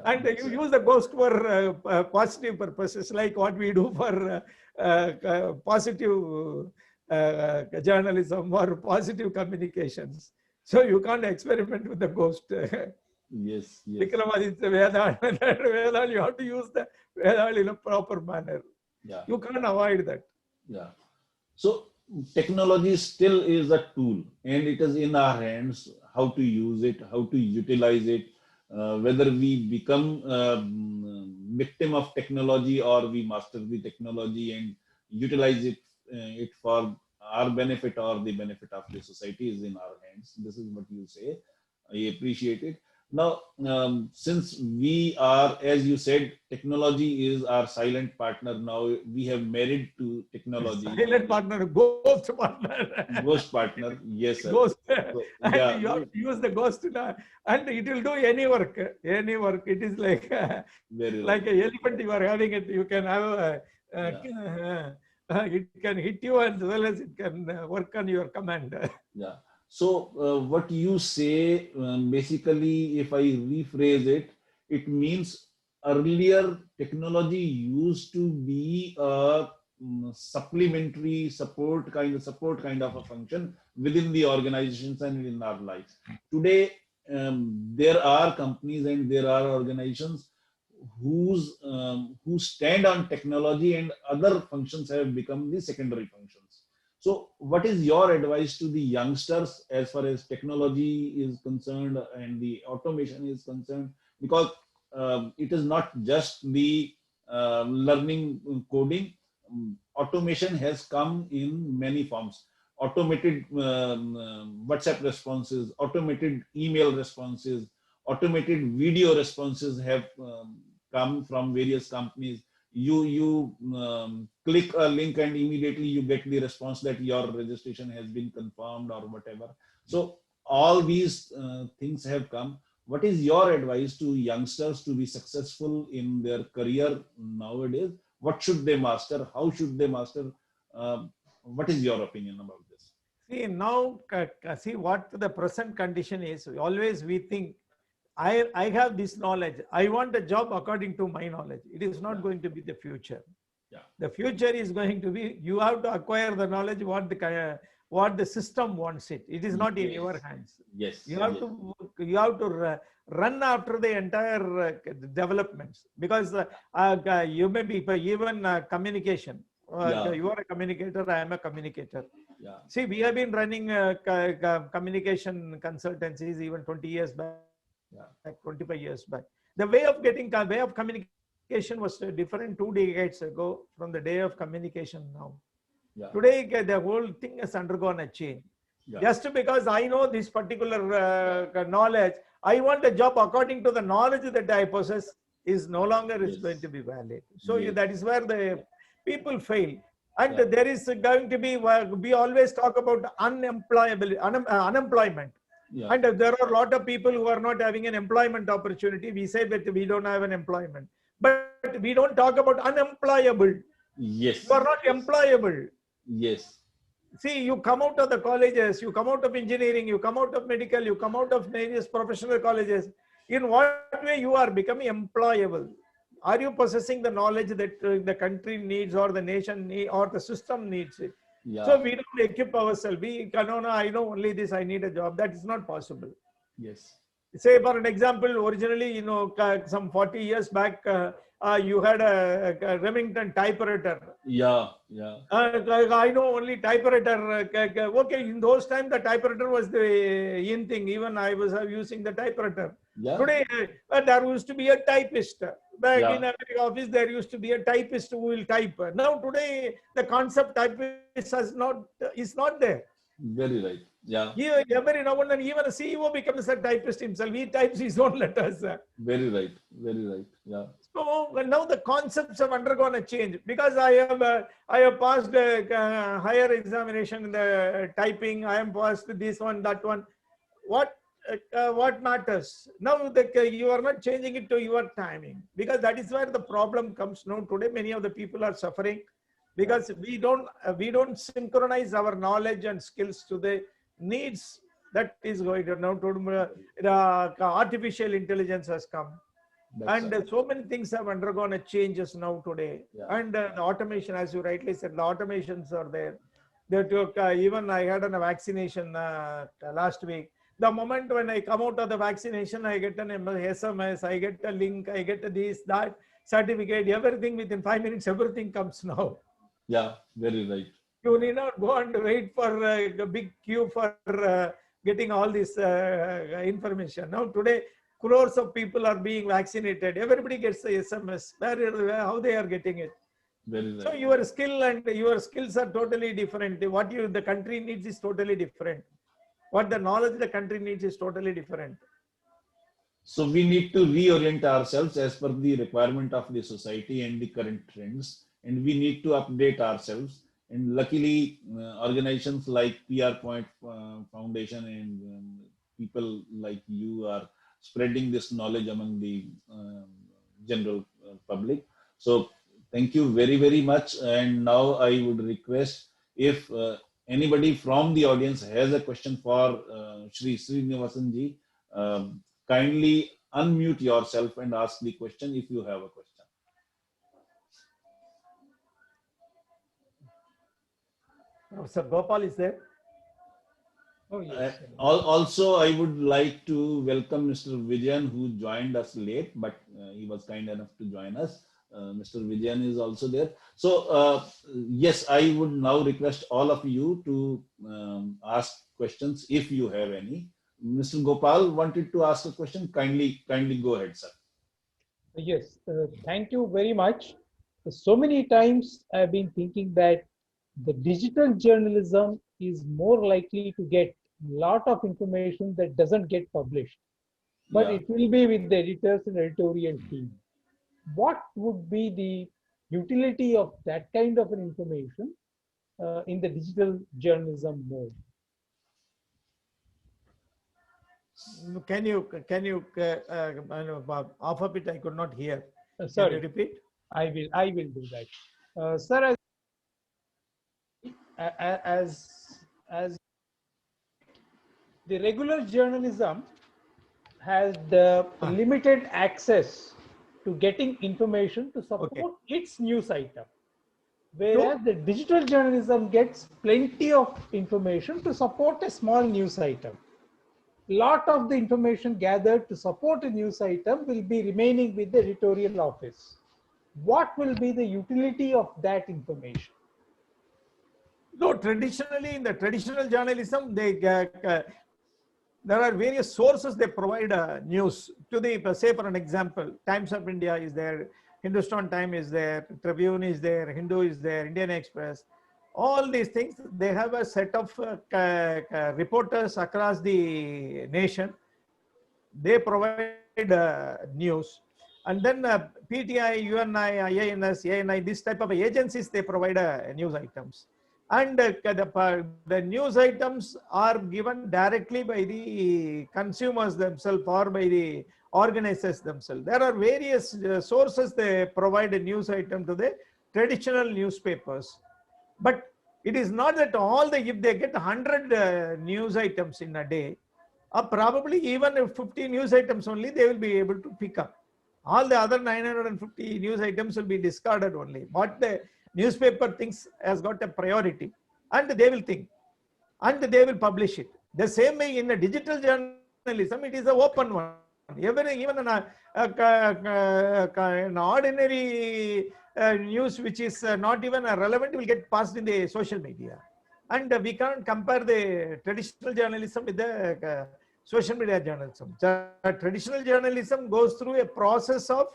And you use the ghost for positive purposes, like what we do for positive journalism or positive communications. So you can't experiment with the ghost. Vikramaditya Vedal, you have to use the Vedal in a proper manner. You can't avoid that. So technology still is a tool, and it is in our hands how to use it, how to utilize it. Whether we become victim of technology or we master the technology and utilize it for our benefit or the benefit of the society is in our hands. This is what you say. I appreciate it. Now, since we are, as you said, technology is our silent partner. Now we have married to technology. Silent partner, ghost partner. Ghost partner, yes, sir. Ghost. And you have to use the ghost, and it will do any work. Any work. It is like like an elephant you are having it. You can have it can hit you as well as it can work on your command. So what you say, basically, if I rephrase it, it means earlier technology used to be a supplementary support kind of a function within the organizations and in our lives. Today, there are companies and there are organizations who stand on technology, and other functions have become the secondary functions. So what is your advice to the youngsters as far as technology is concerned and the automation is concerned? Because it is not just the learning coding. Automation has come in many forms. Automated WhatsApp responses, automated email responses, automated video responses have come from various companies. You click a link and immediately you get the response that your registration has been confirmed or whatever. So all these things have come. What is your advice to youngsters to be successful in their career nowadays? What should they master? How should they master? What is your opinion about this? See, now, see what the present condition is. Always we think, I have this knowledge. I want a job according to my knowledge. It is not going to be the future. The future is going to be, you have to acquire the knowledge what what the system wants it. It is not in your Yes. hands. Yes. You have to run after the entire developments, because you may be even communication. Yeah. You are a communicator, I am a communicator. Yeah. See, we have been running communication consultancies even 20 years back, Yeah. 25 years back. The way of communication was different 2 decades ago from the day of communication now. Yeah. Today, the whole thing has undergone a change. Yeah. Just because I know this particular knowledge, I want a job according to the knowledge that I possess is no longer is Yes. going to be valid. So Yes. that is where the people fail. And Yeah. there is going to be, we always talk about unemployment. Yeah. And there are a lot of people who are not having an employment opportunity. We say that we don't have an employment, but we don't talk about unemployable. Yes. You are not employable. Yes. See, you come out of the colleges, you come out of engineering, you come out of medical, you come out of various professional colleges. In what way you are becoming employable? Are you possessing the knowledge that the country needs, or the nation needs, or the system needs it? Yeah. So we don't equip ourselves. No, I know only this, I need a job. That is not possible. Yes. Say, for an example, originally, some 40 years back, you had a Remington typewriter. Yeah. Yeah. I know only typewriter. Okay, in those times, the typewriter was the in thing. Even I was using the typewriter. Yeah. Today, there used to be a typist. Back Yeah. in American office, there used to be a typist who will type. Now, today, the concept typist is not there. Very right. Yeah. Every now and then, even a CEO becomes a typist himself. He types his own letters. Very right. Very right. Yeah. So now the concepts have undergone a change, because I have passed higher examination in the typing. I am passed this one, that one. What matters now? You are not changing it to your timing, because that is where the problem comes. Now today, many of the people are suffering because we don't synchronize our knowledge and skills to the needs that is going to now. Artificial intelligence has come. That's And right. so many things have undergone a changes now today. Yeah. And the automation, as you rightly said, the automations are there. They took, even I had a vaccination last week. The moment when I come out of the vaccination, I get an SMS, I get a link, I get this, that, certificate, everything within 5 minutes, everything comes now. Yeah. Very right. You need not go and wait for a big queue for getting all this information. Now today, crores of people are being vaccinated. Everybody gets the SMS. How they are getting it? Very right. So your skill and your skills are totally different. What the country needs is totally different. What the knowledge the country needs is totally different. So we need to reorient ourselves as per the requirement of the society and the current trends, and we need to update ourselves. And luckily, organizations like PR Point Foundation and people like you are spreading this knowledge among the general public. So thank you very, very much. And now I would request, if anybody from the audience has a question for Shri Srinivasan ji, kindly unmute yourself and ask the question if you have a question. Professor Gopal is there. Oh, yes. Also, I would like to welcome Mr. Vijayan, who joined us late, but he was kind enough to join us. Mr. Vijayan is also there. So, yes, I would now request all of you to ask questions if you have any. Mr. Gopal wanted to ask a question. Kindly go ahead, sir. Yes, thank you very much. So many times I've been thinking that the digital journalism is more likely to get a lot of information that doesn't get published, but Yeah. it will be with the editors and editorial team. What would be the utility of that kind of an information in the digital journalism mode? Can you off a bit? I could not hear. Can you Sorry, repeat? I will do that. Sir, as the regular journalism has the limited access to getting information to support its news item. Whereas the digital journalism gets plenty of information to support a small news item. Lot of the information gathered to support a news item will be remaining with the editorial office. What will be the utility of that information? No, traditionally in the traditional journalism, there are various sources they provide news to the, say for an example, Times of India is there, Hindustan Time is there, Tribune is there, Hindu is there, Indian Express. All these things, they have a set of reporters across the nation. They provide news. And then PTI, UNI, IANS, ANI, this type of agencies, they provide news items. And the news items are given directly by the consumers themselves or by the organizers themselves. There are various sources they provide a news item to the traditional newspapers. But it is not that all the, if they get 100 news items in a day, probably even if 50 news items only, they will be able to pick up. All the other 950 news items will be discarded only. What the newspaper thinks has got a priority, and they will think, and they will publish it. The same way in the digital journalism, it is an open one. Even an ordinary news which is not even relevant will get passed in the social media. And we can't compare the traditional journalism with the social media journalism. Traditional journalism goes through a process of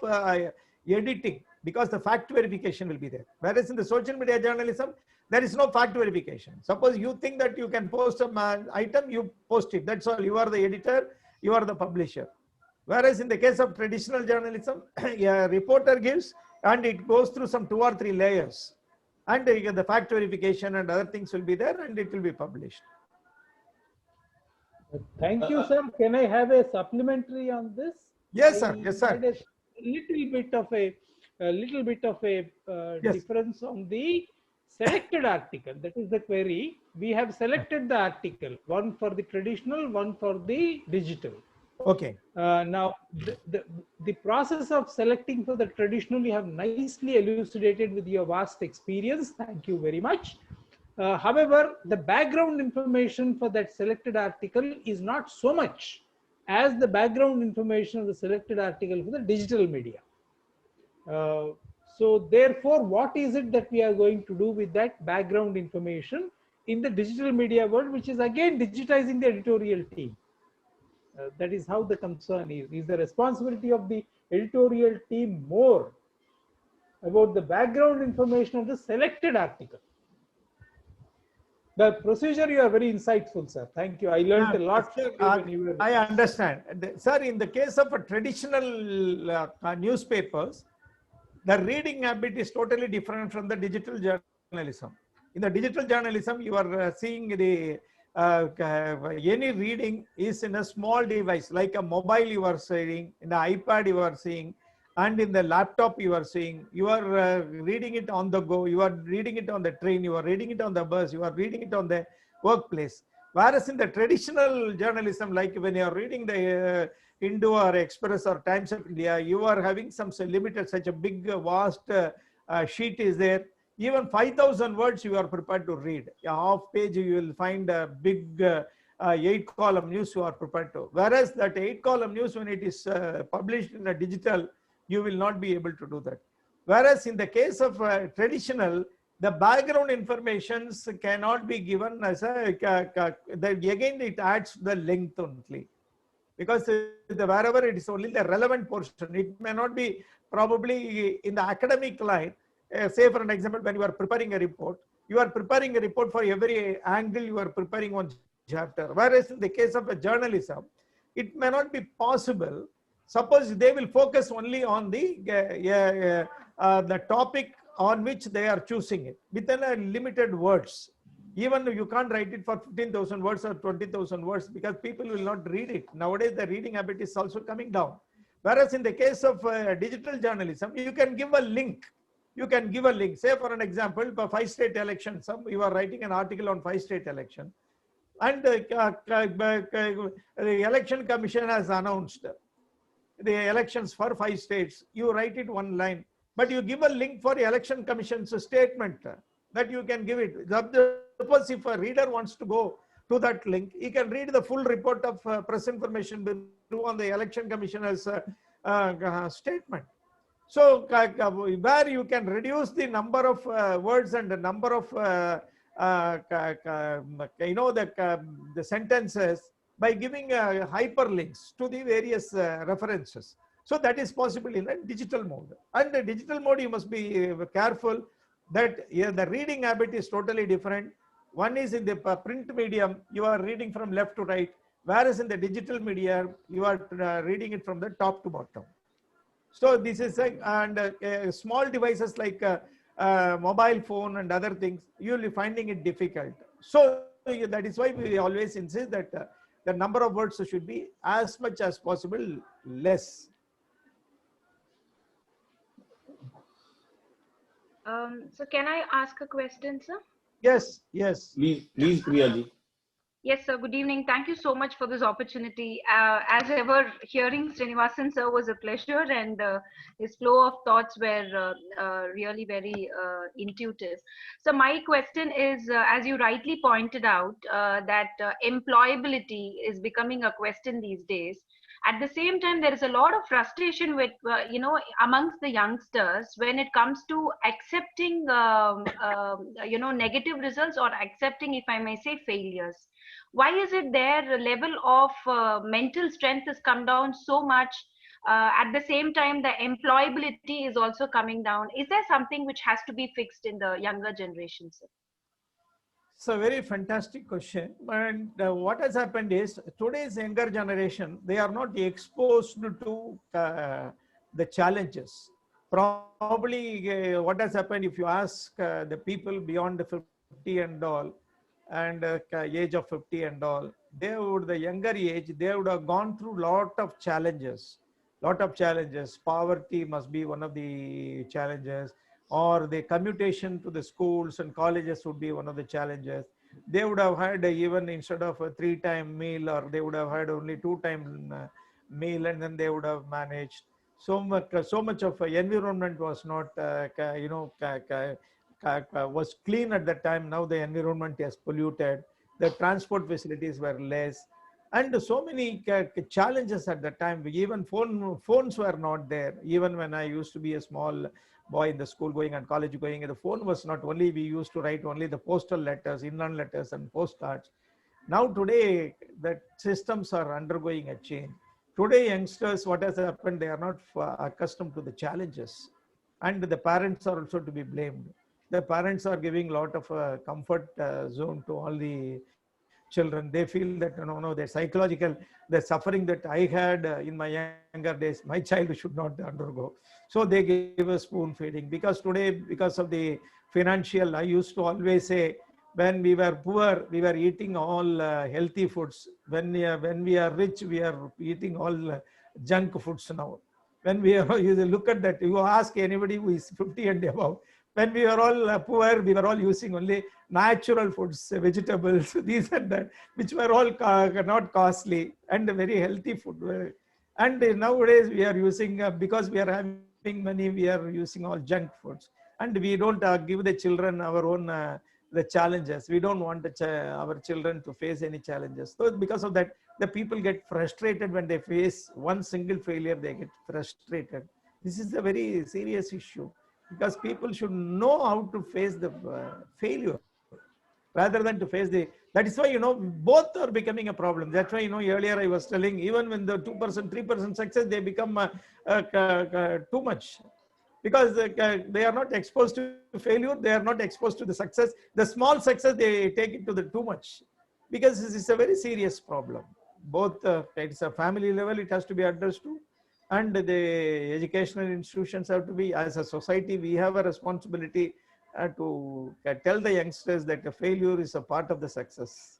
editing, because the fact verification will be there. Whereas in the social media journalism, there is no fact verification. Suppose you think that you can post an item, you post it. That's all. You are the editor, you are the publisher. Whereas in the case of traditional journalism, a reporter gives and it goes through some 2 or 3 layers. And the fact verification and other things will be there and it will be published. Thank you, sir. Can I have a supplementary on this? Yes, sir. Yes, sir. A little bit of a Yes. difference on the selected article. That is the query. We have selected the article, one for the traditional, one for the digital. Okay. Now, the process of selecting for the traditional, you have nicely elucidated with your vast experience. Thank you very much. However, the background information for that selected article is not so much as the background information of the selected article for the digital media. So therefore, what is it that we are going to do with that background information in the digital media world, which is again digitizing the editorial team? That is how the concern is. Is the responsibility of the editorial team more about the background information of the selected article? The procedure, you are very insightful, sir. Thank you. I learned a lot from you when you were. I understand. Sir, in the case of a traditional newspapers, the reading habit is totally different from the digital journalism. In the digital journalism, you are seeing the any reading is in a small device, like a mobile you are seeing, in the iPad you are seeing, and in the laptop you are seeing. You are reading it on the go, you are reading it on the train, you are reading it on the bus, you are reading it on the workplace. Whereas in the traditional journalism, like when you are reading the Hindu or Express or Times of India, you are having some limited, such a big vast sheet is there. Even 5,000 words you are prepared to read. A half page you will find a big 8-column news you are prepared to. Whereas that 8-column news, when it is published in a digital, you will not be able to do that. Whereas in the case of traditional, the background informations cannot be given as a, again it adds the length only. Because wherever it is only the relevant portion, it may not be probably in the academic line. Say for an example, when you are preparing a report, you are preparing a report for every angle, you are preparing one chapter. Whereas in the case of a journalism, it may not be possible. Suppose they will focus only on the topic on which they are choosing it within a limited words. Even you can't write it for 15,000 words or 20,000 words because people will not read it. Nowadays, the reading habit is also coming down. Whereas in the case of digital journalism, you can give a link. You can give a link. Say for an example, for 5 state elections, you are writing an article on 5 state election, and the election commission has announced the elections for 5 states. You write it one line. but you give a link for Election Commission's statement that you can give it. Suppose if a reader wants to go to that link, he can read the full report of Press Information Bureau on the Election Commissioner's statement. So where you can reduce the number of words and the number of the sentences by giving hyperlinks to the various references. So that is possible in a digital mode. And the digital mode, you must be careful that the reading habit is totally different. One is in the print medium, you are reading from left to right, whereas in the digital media, you are reading it from the top to bottom. So this is small devices like mobile phone and other things, you will be finding it difficult. So that is why we always insist that the number of words should be as much as possible less. So can I ask a question, sir? Yes, yes. Please, Priyaji. Yes, sir. Good evening. Thank you so much for this opportunity. As ever, hearing Srinivasan sir was a pleasure, and his flow of thoughts were really very intuitive. So my question is, as you rightly pointed out, that employability is becoming a question these days. At the same time, there is a lot of frustration with, amongst the youngsters when it comes to accepting, negative results, or accepting, if I may say, failures. Why is it their level of mental strength has come down so much? At the same time, the employability is also coming down. Is there something which has to be fixed in the younger generation, sir? It's a very fantastic question. And what has happened is today's younger generation, they are not exposed to the challenges. Probably what has happened, if you ask the people beyond 50 and all, and age of 50 and all, they would, the younger age, they would have gone through lot of challenges. Poverty must be one of the challenges, or the commutation to the schools and colleges would be one of the challenges. They would have had even instead of a 3-time meal, or they would have had only 2-time meal, and then they would have managed. So much of environment was not, was clean at that time. Now the environment is polluted. The transport facilities were less. And so many challenges at that time. Even phones were not there. Even when I used to be a small boy in the school going and college going, the phone was not only, we used to write only the postal letters, inland letters and postcards. Now today, the systems are undergoing a change. Today, youngsters, what has happened, they are not accustomed to the challenges. And the parents are also to be blamed. The parents are giving a lot of comfort zone to all the children. They feel that the psychological, the suffering that I had in my younger days, my child should not undergo. So they give a spoon feeding. Because today, because of the financial, I used to always say, when we were poor, we were eating all healthy foods. When we are rich, we are eating all junk foods now. When you look at that, you ask anybody who is 50 and above, when we were all poor, we were all using only natural foods, vegetables, these and that, which were all not costly and very healthy food. And nowadays we are using, because we are having money, we are using all junk foods. And we don't give the children our own the challenges. We don't want our children to face any challenges. So because of that, the people get frustrated when they face one single failure, they get frustrated. This is a very serious issue. Because people should know how to face the failure rather than to face the, that is why, both are becoming a problem. That's why, earlier I was telling, even when the 2%, 3% success, they become too much. Because they are not exposed to failure, they are not exposed to the success. The small success, they take it to the too much. Because this is a very serious problem. Both, it's a family level, it has to be addressed to. And the educational institutions have to be, as a society, we have a responsibility to tell the youngsters that the failure is a part of the success.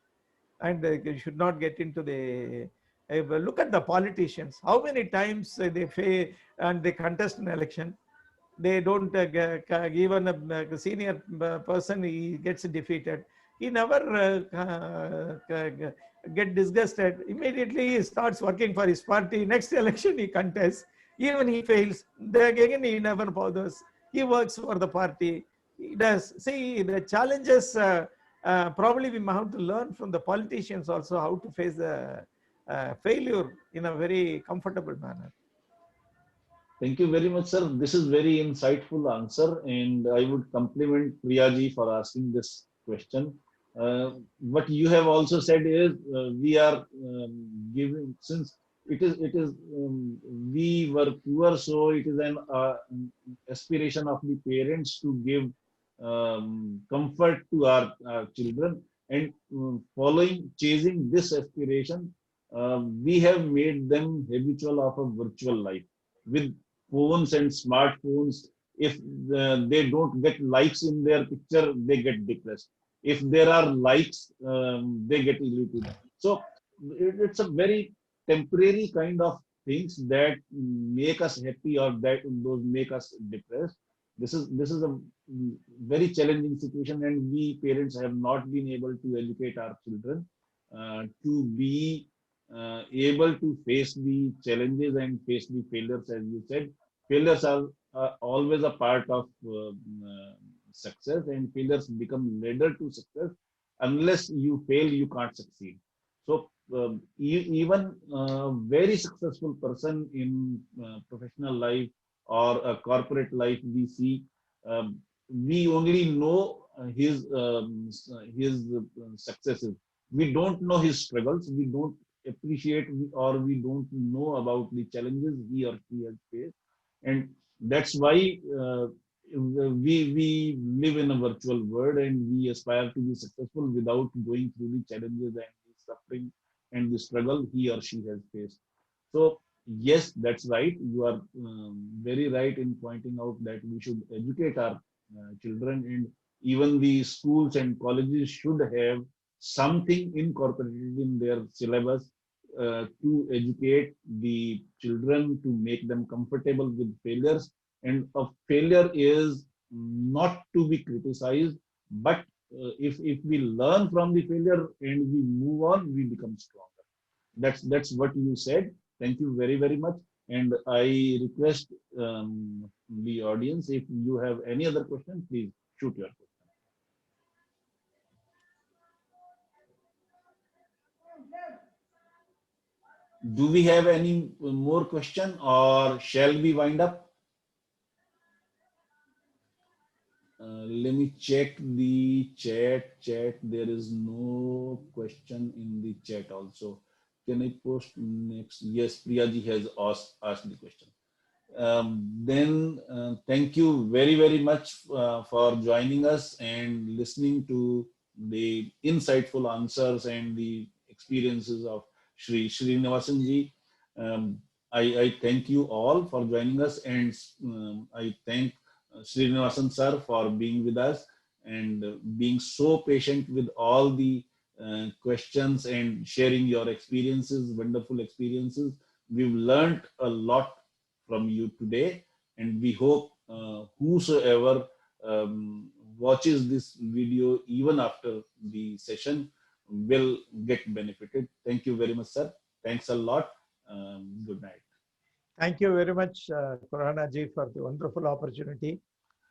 And you should not get into the, look at the politicians, how many times they fail and they contest an election. They don't, even a senior person, he gets defeated. He never get disgusted. Immediately he starts working for his party. Next election he contests. Even he fails, then again he never bothers. He works for the party. He does. See, the challenges, probably we have to learn from the politicians also how to face the failure in a very comfortable manner. Thank you very much, sir. This is very insightful answer, and I would compliment Priyaji for asking this question. What you have also said is we are giving, since we were poor, so it is an aspiration of the parents to give comfort to our children, and chasing this aspiration, we have made them habitual of a virtual life with phones and smartphones. If they don't get likes in their picture, they get depressed. If there are likes, they get irritated. So it's a very temporary kind of things that make us happy or that those make us depressed. This is a very challenging situation, and we parents have not been able to educate our children to be able to face the challenges and face the failures. As you said, failures are always a part of success, and failures become ladder to success. Unless you fail, you can't succeed. So even a very successful person in professional life or a corporate life, we see we only know his successes. We don't know his struggles. We don't appreciate or we don't know about the challenges he or she has faced, and that's why we live in a virtual world, and we aspire to be successful without going through the challenges and the suffering and the struggle he or she has faced. So yes, that's right. You are very right in pointing out that we should educate our children, and even the schools and colleges should have something incorporated in their syllabus to educate the children, to make them comfortable with failures. And a failure is not to be criticized, but if we learn from the failure and we move on, we become stronger. That's what you said. Thank you very, very much. And I request the audience, if you have any other question, please shoot your question. Do we have any more question, or shall we wind up? Let me check the chat. There is no question in the chat also. Can I post next? Yes, Priyaji has asked the question. Then thank you very, very much for joining us and listening to the insightful answers and the experiences of Shri Srinivasan ji. I thank you all for joining us, and I thank Srinivasan sir for being with us and being so patient with all the questions and sharing your experiences, wonderful experiences. We've learned a lot from you today, and we hope whosoever watches this video even after the session will get benefited. Thank you very much, sir. Thanks a lot. Good night. Thank you very much, Khurana ji, for the wonderful opportunity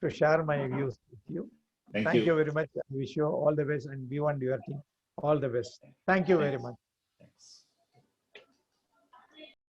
to share my views with you. Thank you very much. I wish you all the best, and you and your team all the best. Thank you very much. Thanks.